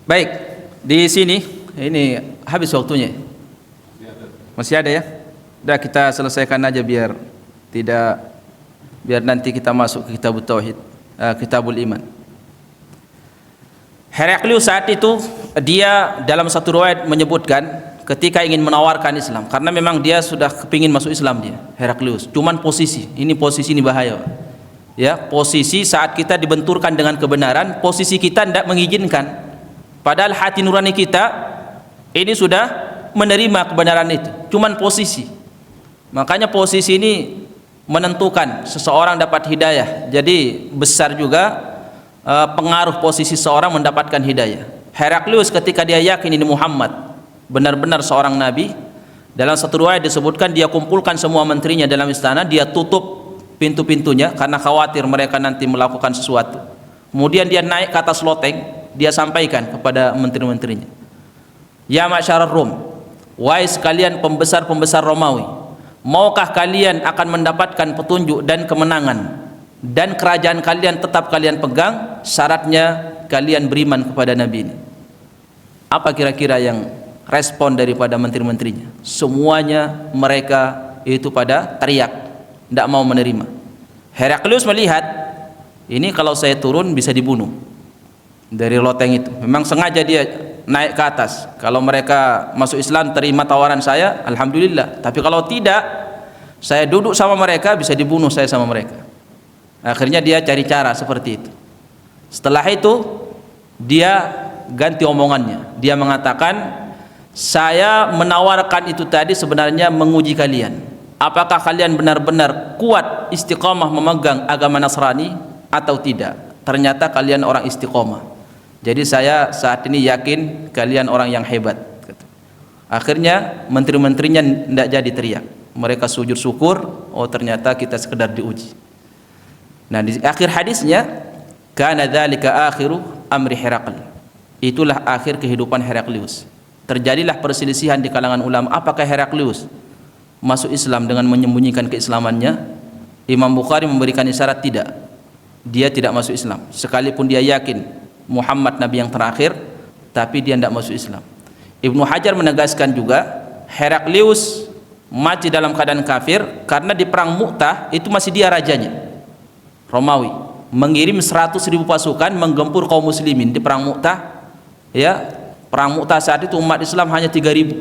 Baik, di sini ini habis waktunya. Masih ada ya? Udah, kita selesaikan aja biar nanti kita masuk ke Kitabut Tauhid, Kitabul Iman. Heraklius saat itu dia dalam satu riwayat menyebutkan ketika ingin menawarkan Islam, karena memang dia sudah kepingin masuk Islam dia, Heraklius. Cuman posisi ini bahaya. Ya, posisi saat kita dibenturkan dengan kebenaran, posisi kita tidak mengizinkan. Padahal hati nurani kita ini sudah menerima kebenaran itu. Cuman posisi. Makanya posisi ini menentukan seseorang dapat hidayah. Jadi besar juga pengaruh posisi seorang mendapatkan hidayah. Heraklius ketika dia yakin ini Muhammad benar-benar seorang nabi, dalam satu riwayat disebutkan dia kumpulkan semua menterinya dalam istana, dia tutup pintu-pintunya karena khawatir mereka nanti melakukan sesuatu. Kemudian dia naik ke atas loteng, dia sampaikan kepada menteri-menterinya, "Ya masyarakat Rom, wahai sekalian pembesar-pembesar Romawi, maukah kalian akan mendapatkan petunjuk dan kemenangan dan kerajaan kalian tetap kalian pegang, syaratnya kalian beriman kepada Nabi ini?" Apa kira-kira yang respon daripada menteri-menterinya? Semuanya mereka itu pada teriak, tidak mau menerima. Heraklius melihat ini kalau saya turun bisa dibunuh dari loteng itu. Memang sengaja dia naik ke atas. Kalau mereka masuk Islam terima tawaran saya, alhamdulillah. Tapi kalau tidak, saya duduk sama mereka bisa dibunuh saya sama mereka. Akhirnya dia cari cara seperti itu. Setelah itu dia ganti omongannya. Dia mengatakan, "Saya menawarkan itu tadi sebenarnya menguji kalian. Apakah kalian benar-benar kuat istiqomah memegang agama Nasrani atau tidak? Ternyata kalian orang istiqomah. Jadi saya saat ini yakin kalian orang yang hebat." Akhirnya menteri-menterinya tidak jadi teriak. mereka sujud syukur, oh ternyata kita sekedar diuji. Nah, di akhir hadisnya, kana dzalika akhiru amri Herakl. Itulah akhir kehidupan Heraklius. Terjadilah perselisihan di kalangan ulama, apakah Heraklius masuk Islam dengan menyembunyikan keislamannya? Imam Bukhari memberikan isyarat tidak. Dia tidak masuk Islam. Sekalipun dia yakin Muhammad nabi yang terakhir, tapi dia tidak masuk Islam. Ibnu Hajar menegaskan juga, Heraklius mati dalam keadaan kafir karena di perang Mu'tah itu masih dia rajanya, Romawi, mengirim 100.000 pasukan menggempur kaum muslimin di perang Mu'tah. Ya, perang Mu'tah saat itu umat Islam hanya 3.000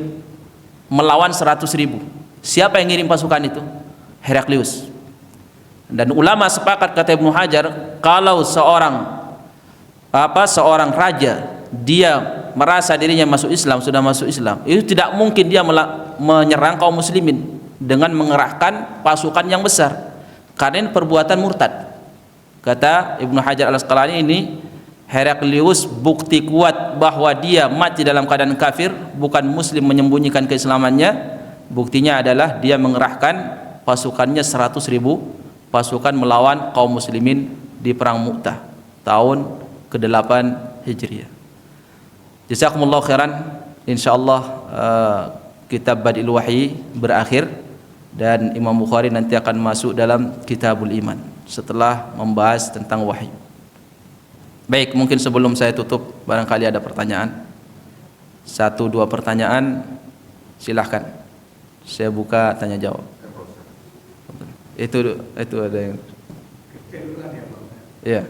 melawan 100.000. Siapa yang ngirim pasukan itu? Heraklius. Dan ulama sepakat, kata Ibnu Hajar, kalau seorang raja dia merasa dirinya masuk Islam, sudah masuk Islam, itu tidak mungkin dia menyerang kaum muslimin dengan mengerahkan pasukan yang besar, karena ini perbuatan murtad. Kata Ibnu Hajar Al-Asqalani, ini Heraklius bukti kuat bahwa dia mati dalam keadaan kafir, bukan muslim menyembunyikan keislamannya. Buktinya adalah dia mengerahkan pasukannya 100.000 pasukan melawan kaum muslimin di perang Mu'tah tahun ke-8 Hijriah. Jazakumullah khairan. Insyaallah kitab Badil Wahyi berakhir dan Imam Bukhari nanti akan masuk dalam Kitabul Iman setelah membahas tentang wahyu. Baik, mungkin sebelum saya tutup barangkali ada pertanyaan. 1-2 pertanyaan, silahkan. Saya buka tanya jawab. Itu ada yang. Ya.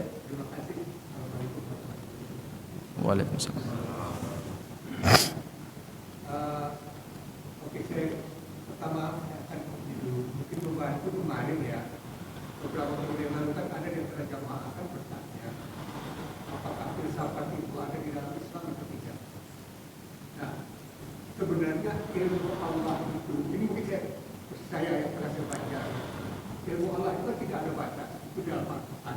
Waalaikumsalam. Oke, saya pertama akan mungkin perubahan itu kemarin ya. Beberapa waktu yang lalu kan ada di antara jamaah akan bertanya, apakah filsafat itu ada di dalam Islam atau tidak? Nah, sebenarnya ilmu Allah itu, ini mungkin saya yang pernah saya baca, ilmu Allah itu tidak ada batas, itu dalam Al-Quran.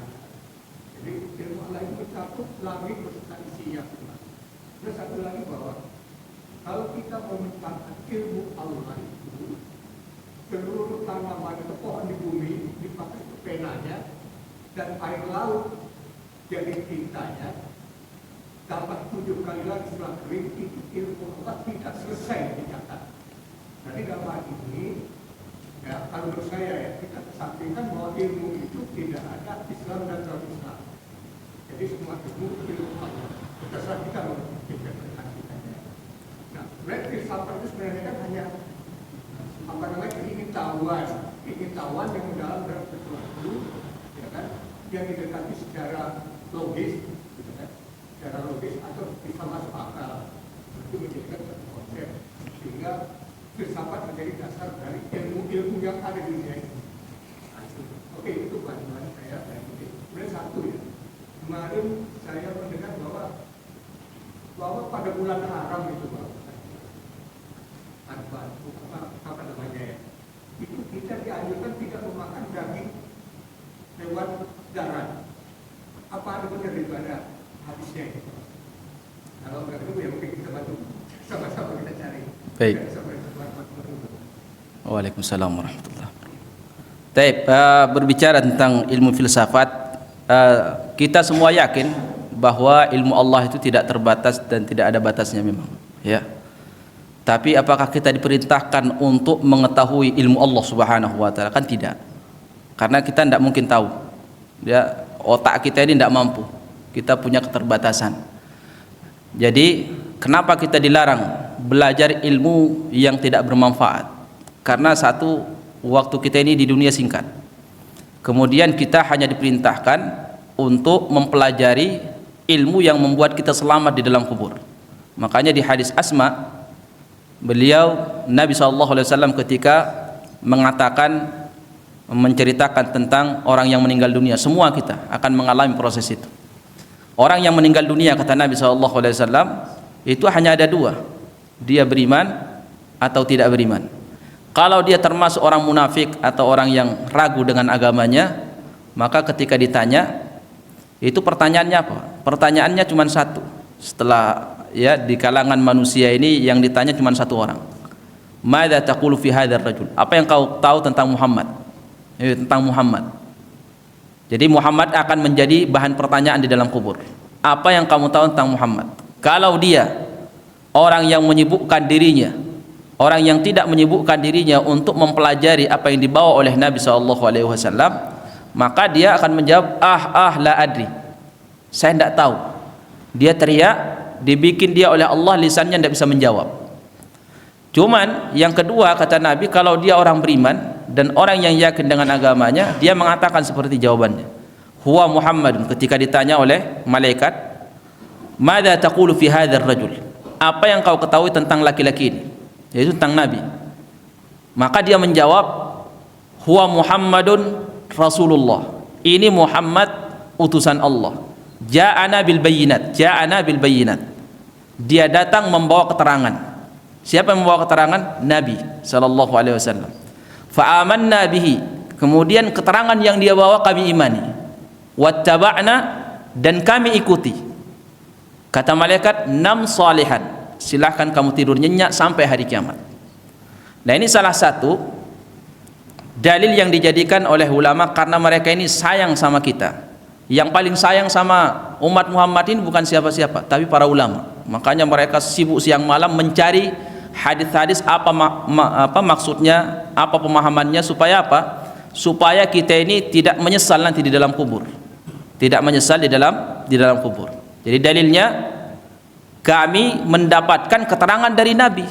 Jadi ilmu Allah itu mencakup langit beserta isinya. Dan satu lagi bahwa kalau kita mau mencari ilmu Allah itu, seluruh tanaman atau pohon di bumi dipakai penanya dan air laut jadi tintanya, dapat 7 kali lagi setelah kering, itu ilmu Allah tidak selesai dicatat. Jadi dalam hal ini, ya, kalau menurut saya ya, kita kesampingkan bahwa ilmu itu tidak ada Islam dan non-Islam. Jadi semua ilmu Allah. Terserah kita mengartikannya. Nah, berarti filsafat itu sebenarnya kan hanya pengetahuan yang mendalam dalam sesuatu, ya kan, yang didekati secara logis, gitu kan, secara logis atau bisa masuk akal. Itu menjadikan satu konsep sehingga filsafat menjadi dasar dari ilmu-ilmu yang ada di dunia ini. Oke, itu pandangan saya. Kemudian satu ya, kemarin saya mendengar bahwa pada bulan haram itu apa namanya ya, itu kita dianjurkan tidak memakan daging hewan darat. Apa ada benar daripada hadisnya itu? Kalau nggak itu ya mungkin kita bantu sama-sama kita cari. Baik. Waalaikumsalam warahmatullahi wabarakatuh. Baik, berbicara tentang ilmu filsafat, kita semua yakin bahwa ilmu Allah itu tidak terbatas dan tidak ada batasnya memang, ya. Tapi apakah kita diperintahkan untuk mengetahui ilmu Allah Subhanahu wa taala? Kan tidak. Karena kita tidak mungkin tahu. Ya, otak kita ini tidak mampu. Kita punya keterbatasan. Jadi, kenapa kita dilarang belajar ilmu yang tidak bermanfaat? Karena satu, waktu kita ini di dunia singkat. Kemudian kita hanya diperintahkan untuk mempelajari ilmu yang membuat kita selamat di dalam kubur. Makanya di hadis Asma, Nabi SAW ketika mengatakan, menceritakan tentang orang yang meninggal dunia, semua kita akan mengalami proses itu. Orang yang meninggal dunia, kata Nabi SAW, itu hanya ada 2, dia beriman atau tidak beriman. Kalau dia termasuk orang munafik atau orang yang ragu dengan agamanya, maka ketika ditanya, itu pertanyaannya apa? Pertanyaannya cuma satu. Setelah, ya, di kalangan manusia ini yang ditanya cuma 1 orang. Madza taqulu fi hadzal rajul? Apa yang kau tahu tentang Muhammad? Tentang Muhammad. Jadi Muhammad akan menjadi bahan pertanyaan di dalam kubur. Apa yang kamu tahu tentang Muhammad? Kalau dia orang yang menyibukkan dirinya, orang yang tidak menyibukkan dirinya untuk mempelajari apa yang dibawa oleh Nabi SAW, maka dia akan menjawab, la adri, saya tidak tahu. Dia teriak, dibikin dia oleh Allah, lisannya tidak bisa menjawab. Cuman yang kedua kata Nabi, kalau dia orang beriman dan orang yang yakin dengan agamanya, dia mengatakan seperti jawabannya, huwa Muhammadun. Ketika ditanya oleh malaikat, madza taqulu fi hadzal rajul? Apa yang kau ketahui tentang laki-laki ini, yaitu tentang Nabi? Maka dia menjawab, huwa Muhammadun Rasulullah. Ini Muhammad utusan Allah. Ja'ana bil bayyinat, ja'ana bil bayyinat. Dia datang membawa keterangan. Siapa yang membawa keterangan? Nabi sallallahu alaihi wasallam. Fa amanna bihi. Kemudian keterangan yang dia bawa kami imani. Wattaba'na, dan kami ikuti. Kata malaikat, nam salihan. Silahkan kamu tidur nyenyak sampai hari kiamat. Nah, ini salah satu dalil yang dijadikan oleh ulama karena mereka ini sayang sama kita. Yang paling sayang sama umat Muhammad ini bukan siapa-siapa, tapi para ulama. Makanya mereka sibuk siang malam mencari hadis-hadis apa maksudnya, apa pemahamannya, supaya apa? Supaya kita ini tidak menyesal nanti di dalam kubur. Tidak menyesal di dalam kubur. Jadi dalilnya, kami mendapatkan keterangan dari Nabi.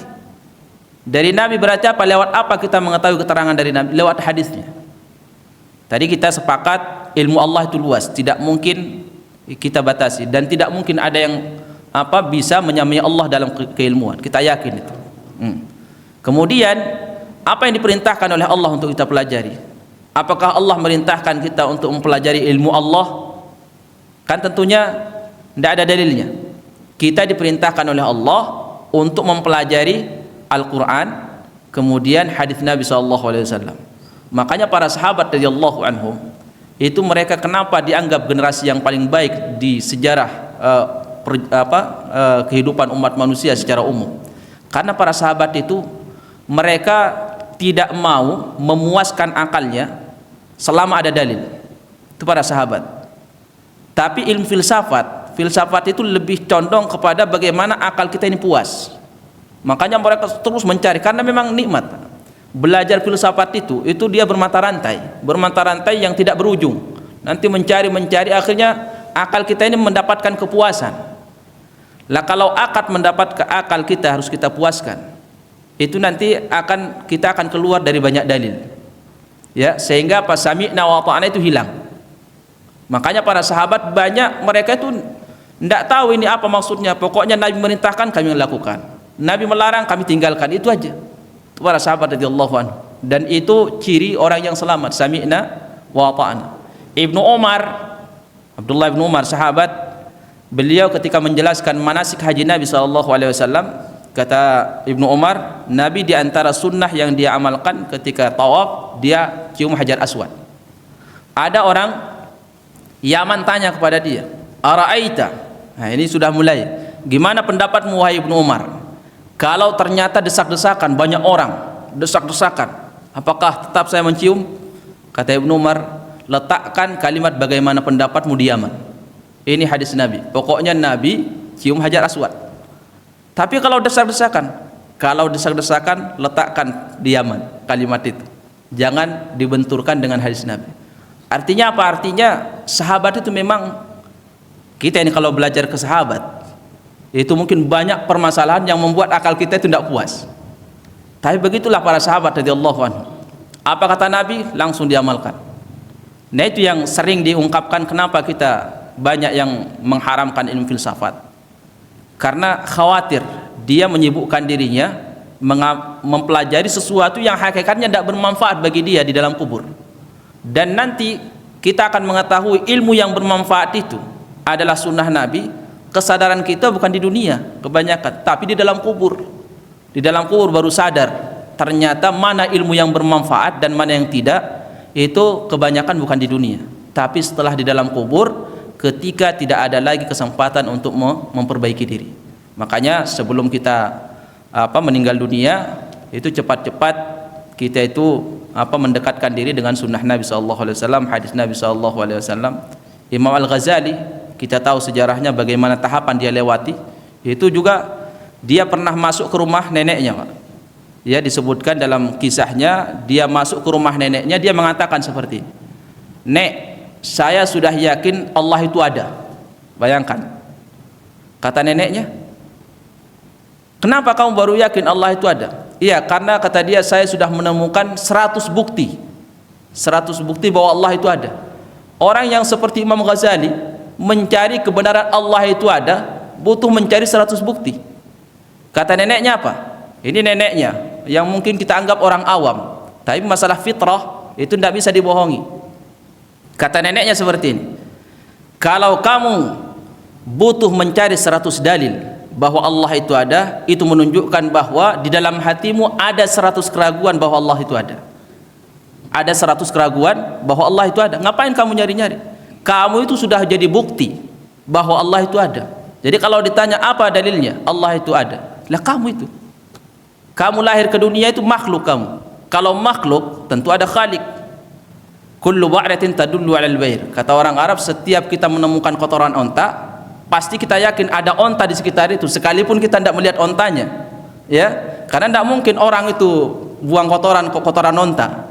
Dari Nabi berarti apa? Lewat apa kita mengetahui keterangan dari Nabi? Lewat hadisnya. Tadi kita sepakat ilmu Allah itu luas, tidak mungkin kita batasi, dan tidak mungkin ada yang bisa menyamai Allah dalam keilmuan. Kita yakin itu. Kemudian apa yang diperintahkan oleh Allah untuk kita pelajari? Apakah Allah merintahkan kita untuk mempelajari ilmu Allah? Kan tentunya tidak ada dalilnya. Kita diperintahkan oleh Allah untuk mempelajari Al-Quran, kemudian hadis Nabi SAW. Makanya para sahabat radhiyallahu anhum itu, mereka kenapa dianggap generasi yang paling baik di sejarah kehidupan umat manusia secara umum? Karena para sahabat itu, mereka tidak mau memuaskan akalnya selama ada dalil. Itu para sahabat. Tapi ilmu filsafat itu lebih condong kepada bagaimana akal kita ini puas. Makanya mereka terus mencari, karena memang nikmat. Belajar filsafat itu dia bermata rantai yang tidak berujung. Nanti mencari, akhirnya akal kita ini mendapatkan kepuasan. Lah kalau akal kita harus kita puaskan, itu nanti kita akan keluar dari banyak dalil, ya, sehingga pas sami'na wa ta'ana itu hilang. Makanya para sahabat banyak mereka itu tidak tahu ini apa maksudnya. Pokoknya Nabi merintahkan, kami lakukan. Nabi melarang, kami tinggalkan. Itu aja. Itu para sahabat radhiyallahu anhu. Dan itu ciri orang yang selamat. Sami'na wa ta'ana. Abdullah bin Umar sahabat, beliau ketika menjelaskan manasik haji Nabi SAW, kata Ibnu Umar, Nabi diantara sunnah yang dia amalkan ketika tawaf, dia cium hajar aswad. Ada orang Yaman tanya kepada dia, ara'aita, nah ini sudah mulai, gimana pendapatmu wahai Ibnu Umar, kalau ternyata desak-desakan, banyak orang desak-desakan, apakah tetap saya mencium? Kata Ibnu Umar, letakkan kalimat bagaimana pendapatmu di Yaman. Ini hadis Nabi. Pokoknya Nabi cium hajar aswad. Tapi kalau desak-desakan, letakkan di Yaman kalimat itu. Jangan dibenturkan dengan hadis Nabi. Artinya apa? Artinya sahabat itu memang, kita ini kalau belajar ke sahabat, itu mungkin banyak permasalahan yang membuat akal kita itu tidak puas. Tapi begitulah para sahabat radhiyallahu anhu. Apa kata Nabi? Langsung diamalkan. Nah, itu yang sering diungkapkan kenapa kita banyak yang mengharamkan ilmu filsafat, karena khawatir dia menyibukkan dirinya mempelajari sesuatu yang hakikatnya tidak bermanfaat bagi dia di dalam kubur. Dan nanti kita akan mengetahui ilmu yang bermanfaat itu adalah sunnah Nabi. Kesadaran kita bukan di dunia kebanyakan, tapi di dalam kubur. Di dalam kubur baru sadar ternyata mana ilmu yang bermanfaat dan mana yang tidak. Itu kebanyakan bukan di dunia, tapi setelah di dalam kubur, ketika tidak ada lagi kesempatan untuk memperbaiki diri. Makanya sebelum kita meninggal dunia, itu cepat-cepat kita itu mendekatkan diri dengan sunnah Nabi SAW, hadis Nabi SAW. Imam Al-Ghazali, kita tahu sejarahnya bagaimana tahapan dia lewati. Itu juga dia pernah masuk ke rumah neneknya, Pak. Ya, disebutkan dalam kisahnya, dia masuk ke rumah neneknya, dia mengatakan seperti ini, "Nek, saya sudah yakin Allah itu ada." Bayangkan, kata neneknya, "Kenapa kamu baru yakin Allah itu ada?" "Iya, karena," kata dia, "saya sudah menemukan 100 bukti. 100 bukti bahwa Allah itu ada." Orang yang seperti Imam Ghazali mencari kebenaran Allah itu ada, butuh mencari 100 bukti. Kata neneknya apa? Ini neneknya yang mungkin kita anggap orang awam, tapi masalah fitrah itu tidak bisa dibohongi. Kata neneknya seperti ini, "Kalau kamu butuh mencari 100 dalil bahwa Allah itu ada, itu menunjukkan bahwa di dalam hatimu ada 100 keraguan bahwa Allah itu ada. Ada 100 keraguan bahwa Allah itu ada. Ngapain kamu nyari-nyari? Kamu itu sudah jadi bukti bahwa Allah itu ada. Jadi kalau ditanya apa dalilnya Allah itu ada, lah kamu itu. Kamu lahir ke dunia itu makhluk kamu. Kalau makhluk tentu ada khalik. Kullu ba'ratin tadullu 'alal bair." Kata orang Arab, setiap kita menemukan kotoran onta, pasti kita yakin ada onta di sekitar itu, sekalipun kita tidak melihat ontanya. Ya, karena tidak mungkin orang itu buang kotoran onta.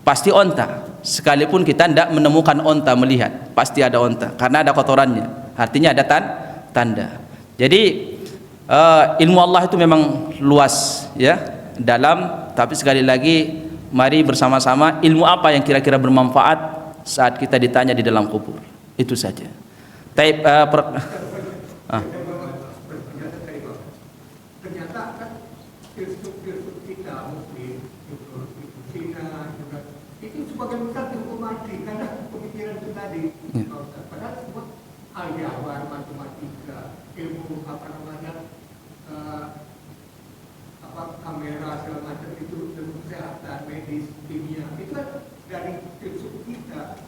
Pasti onta, sekalipun kita tidak menemukan onta, melihat pasti ada onta karena ada kotorannya, artinya ada tanda. Jadi ilmu Allah itu memang luas, ya, dalam. Tapi sekali lagi, mari bersama-sama, ilmu apa yang kira-kira bermanfaat saat kita ditanya di dalam kubur. Itu saja. Ternyata kan filsuf kita Muslim, Cina juga, itu sebagian besar dihukum mati karena pemikiran itu tadi. Padahal semua aljabar, matematika, ilmu kamera segala macam itu, ilmu kesehatan, medis, kimia, itu kan dari filsuf kita.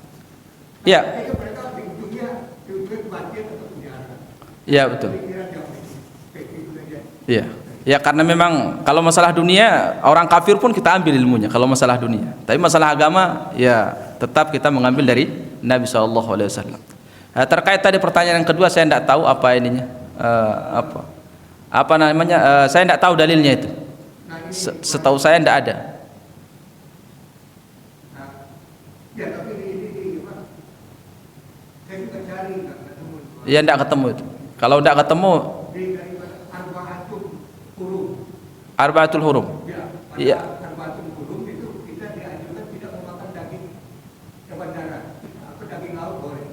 Ya. Mereka di ujungnya kematian atau penjara. Ya, betul. Iya. Ya, karena memang kalau masalah dunia, orang kafir pun kita ambil ilmunya kalau masalah dunia. Tapi masalah agama, ya tetap kita mengambil dari Nabi SAW. Terkait tadi pertanyaan yang kedua, saya tidak tahu apa ininya, apa namanya, saya tidak tahu dalilnya itu. Setahu saya tidak ada. Ya, tapi saya juga cari, nggak ketemu. Ya, tidak ketemu itu. Kalau tidak ketemu, Arba'atul Hurum. Iya. Arba'atul Hurum itu kita dianjurkan tidak memakan daging hewan darat atau daging laut boleh.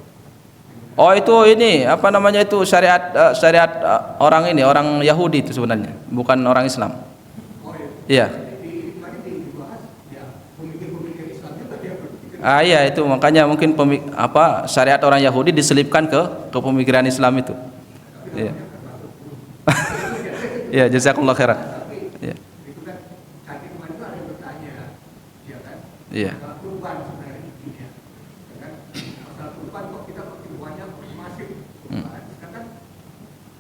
Oh, itu ini apa namanya itu syariat orang ini, orang Yahudi itu sebenarnya, bukan orang Islam. Oh Iya. iya. Jadi dibahas ya pemikir-pemikir Islam juga dia berpikir. Iya, itu makanya mungkin syariat orang Yahudi diselipkan ke pemikiran Islam itu. Iya. Iya, jazakumullah khairan. Iya. Itu kan tadi kemarin itu ada yang bertanya, ya kan? Iya. Kurban sebenarnya intinya, ya kan? Masalah kurban kok kita pakai banyak masif kurban. Sedangkan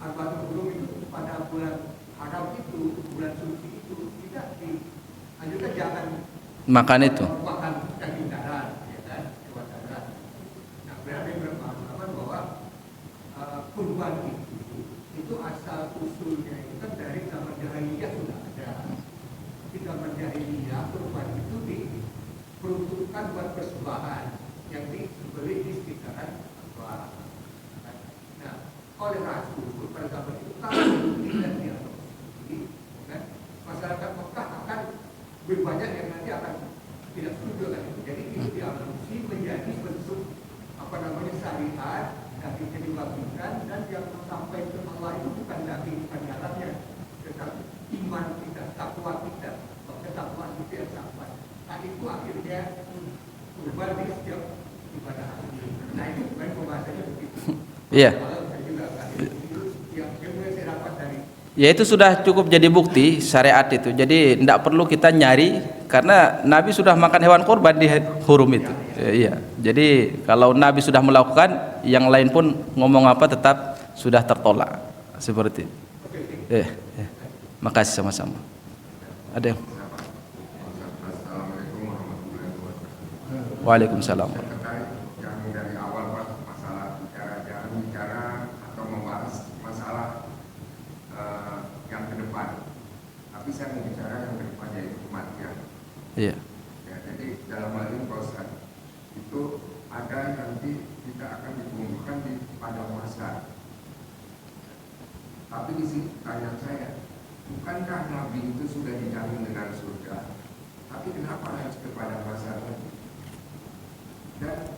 Arba'atul Hurum itu pada bulan haram itu, bulan suci itu kita dianjurkan jangan Makan itu. makan daging darat, ya kan? Hewan darat. Nah, berarti berpemahaman bahwa kurban itu asal usulnya itu kan dari zaman jahiliyah sudah ada. Di zaman jahiliyah kurban itu diperuntukkan buat persembahan yang disembelih di sekitaran Ka'bah. Nah, oleh Rasul pada zaman itu kalau tidak diadopsi, kan masyarakat Mekah akan lebih banyak yang nanti akan tidak setuju kan itu. Jadi itu diadopsi menjadi bentuk syariat, dagingnya dibagikan, dan yang sampai ke Allah itu bukan daging, bukan darahnya, tetapi iman kita, takwa kita, ketakwaan kita yang sampai. Nah itu akhirnya berubah di setiap ibadah haji. Nah itu bukan pembahasannya begitu. Iya. Ya itu sudah cukup jadi bukti syariat itu. Jadi tidak perlu kita nyari karena Nabi sudah makan hewan kurban di hurum itu. Iya. Jadi kalau Nabi sudah melakukan, yang lain pun ngomong apa tetap sudah tertolak seperti itu. Makasih sama-sama. Ada yang? Assalamualaikum warahmatullahi wabarakatuh. Waalaikumsalam. Terkait yang dari awal Pak, masalah jangan bicara atau membahas masalah yang ke depan. Tapi saya mau bicara yang ke depan, yaitu kematian. Iya. Ya, jadi dalam hal ini Pak Ustaz, itu ada nanti kita akan dikumpulkan di padang mahsyar. Tapi di sini tanya saya, bukankah Nabi itu sudah dijamin dengan surga? Tapi kenapa harus ke padang mahsyar lagi? Dan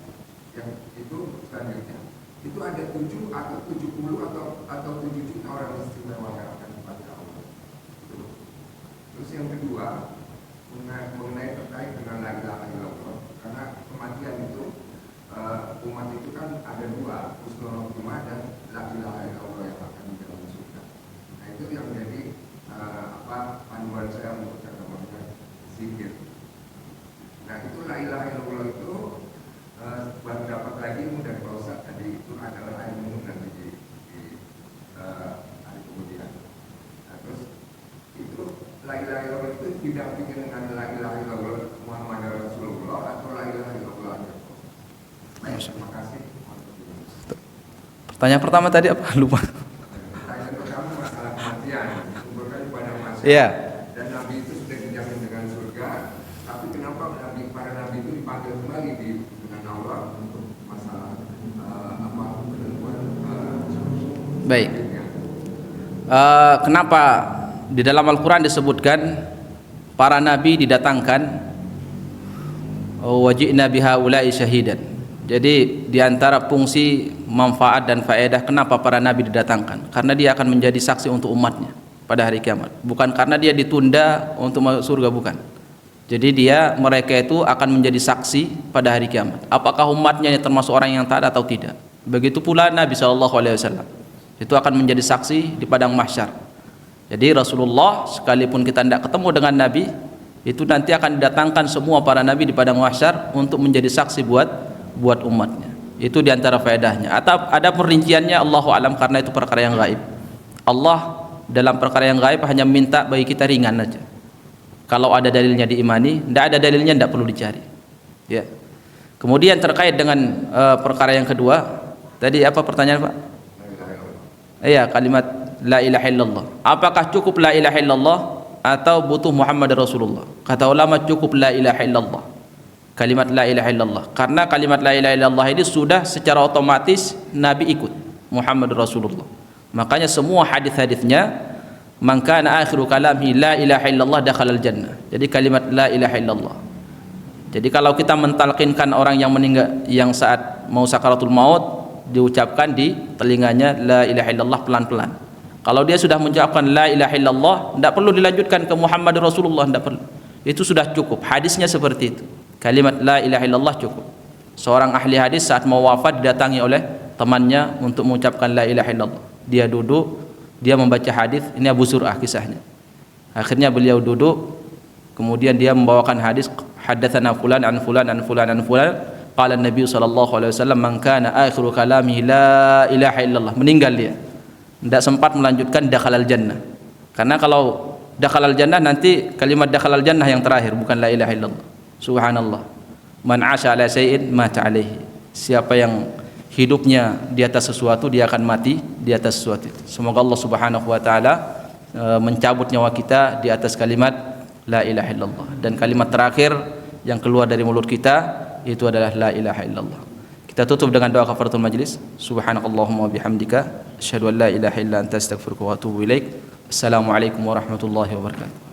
yang itu selanjutnya, itu ada 7 atau 70 atau 7 juta orang istimewa yang akan dipanggil Allah. Terus yang kedua, mengenai terkait dengan la ilaha illallah, karena kematian itu umat itu kan ada 2, husnul khotimah dan la ilaha illallah yang akan di dalam surga. Nah itu yang jadi panduan saya untuk cara mengajar zikir. Nah itu la ilaha illallah itu baru dapat lagi ilmu dari Pak Ustaz tadi, itu adalah ilmu nanti di hari kemudian. Nah terus itu la ilaha illallah itu didampingi dengan la ilaha illallah Muhammad Rasulullah atau la ilaha illallah. Baik, terima kasih. Pertanyaan pertama tadi apa? Lupa. Pertanyaan pertama masalah kematian, dikumpulkan pada masa. Iya. Dan Nabi itu sudah dijamin dengan surga, tapi kenapa para Nabi itu dipanggil kembali dengan Allah untuk masalah penentuan Baik. Kenapa di dalam Al-Quran disebutkan para Nabi didatangkan wajibna bihaulai syahidan. Jadi diantara fungsi manfaat dan faedah kenapa para Nabi didatangkan, karena dia akan menjadi saksi untuk umatnya pada hari kiamat, bukan karena dia ditunda untuk masuk surga, bukan. Jadi mereka itu akan menjadi saksi pada hari kiamat, apakah umatnya ini termasuk orang yang taat atau tidak. Begitu pula Nabi SAW itu akan menjadi saksi di padang mahsyar. Jadi Rasulullah sekalipun kita tidak ketemu dengan Nabi, itu nanti akan didatangkan semua para Nabi di padang mahsyar untuk menjadi saksi buat umatnya. Itu diantara faedahnya. Atau ada perinciannya Allahu alam, karena itu perkara yang gaib. Allah dalam perkara yang gaib hanya minta bagi kita ringan aja. Kalau ada dalilnya diimani, tidak ada dalilnya tidak perlu dicari. Ya. Kemudian terkait dengan perkara yang kedua, tadi apa pertanyaan Pak? Iya, kalimat la ilaha illallah. Apakah cukup la ilaha illallah atau butuh Muhammad Rasulullah? Kata ulama cukup la ilaha illallah. Kalimat la ilaha illallah, karena kalimat la ilaha illallah ini sudah secara otomatis Nabi ikut Muhammad Rasulullah. Makanya semua hadis-hadisnya man kana akhiru kalamihi la ilaha illallah dakhalal jannah. Jadi kalimat la ilaha illallah. Jadi kalau kita mentalkinkan orang yang meninggal yang saat mau sakaratul maut, diucapkan di telinganya la ilaha illallah pelan-pelan. Kalau dia sudah mengucapkan la ilaha illallah, tidak perlu dilanjutkan ke Muhammad Rasulullah, tidak perlu. Itu sudah cukup. Hadisnya seperti itu. Kalimat la ilaha illallah cukup. Seorang ahli hadis saat mau wafat didatangi oleh temannya untuk mengucapkan la ilaha illallah. Dia duduk, dia membaca hadis. Ini Abu Zur'ah kisahnya. Akhirnya beliau duduk, kemudian dia membawakan hadis, haddatsana fulan an fulan an fulan an fulan, qala an-nabi sallallahu alaihi wasallam man kana akhiru kalamihi la ilaha illallah. Meninggal dia. Tidak sempat melanjutkan dakhalal jannah. Karena kalau dakhalal jannah nanti kalimat dakhalal jannah yang terakhir, bukan la ilaha illallah. Subhanallah. Man 'asha 'ala syai'in mata 'alaihi. Siapa yang hidupnya di atas sesuatu, dia akan mati di atas sesuatu itu. Semoga Allah Subhanahu wa taala mencabut nyawa kita di atas kalimat la ilaha illallah, dan kalimat terakhir yang keluar dari mulut kita itu adalah la ilaha illallah. Kita tutup dengan doa kafaratul majlis. Subhanakallahumma wa bihamdika asyhadu an la ilaha illa anta astaghfiruka wa atubu ilaik. Assalamualaikum warahmatullahi wabarakatuh.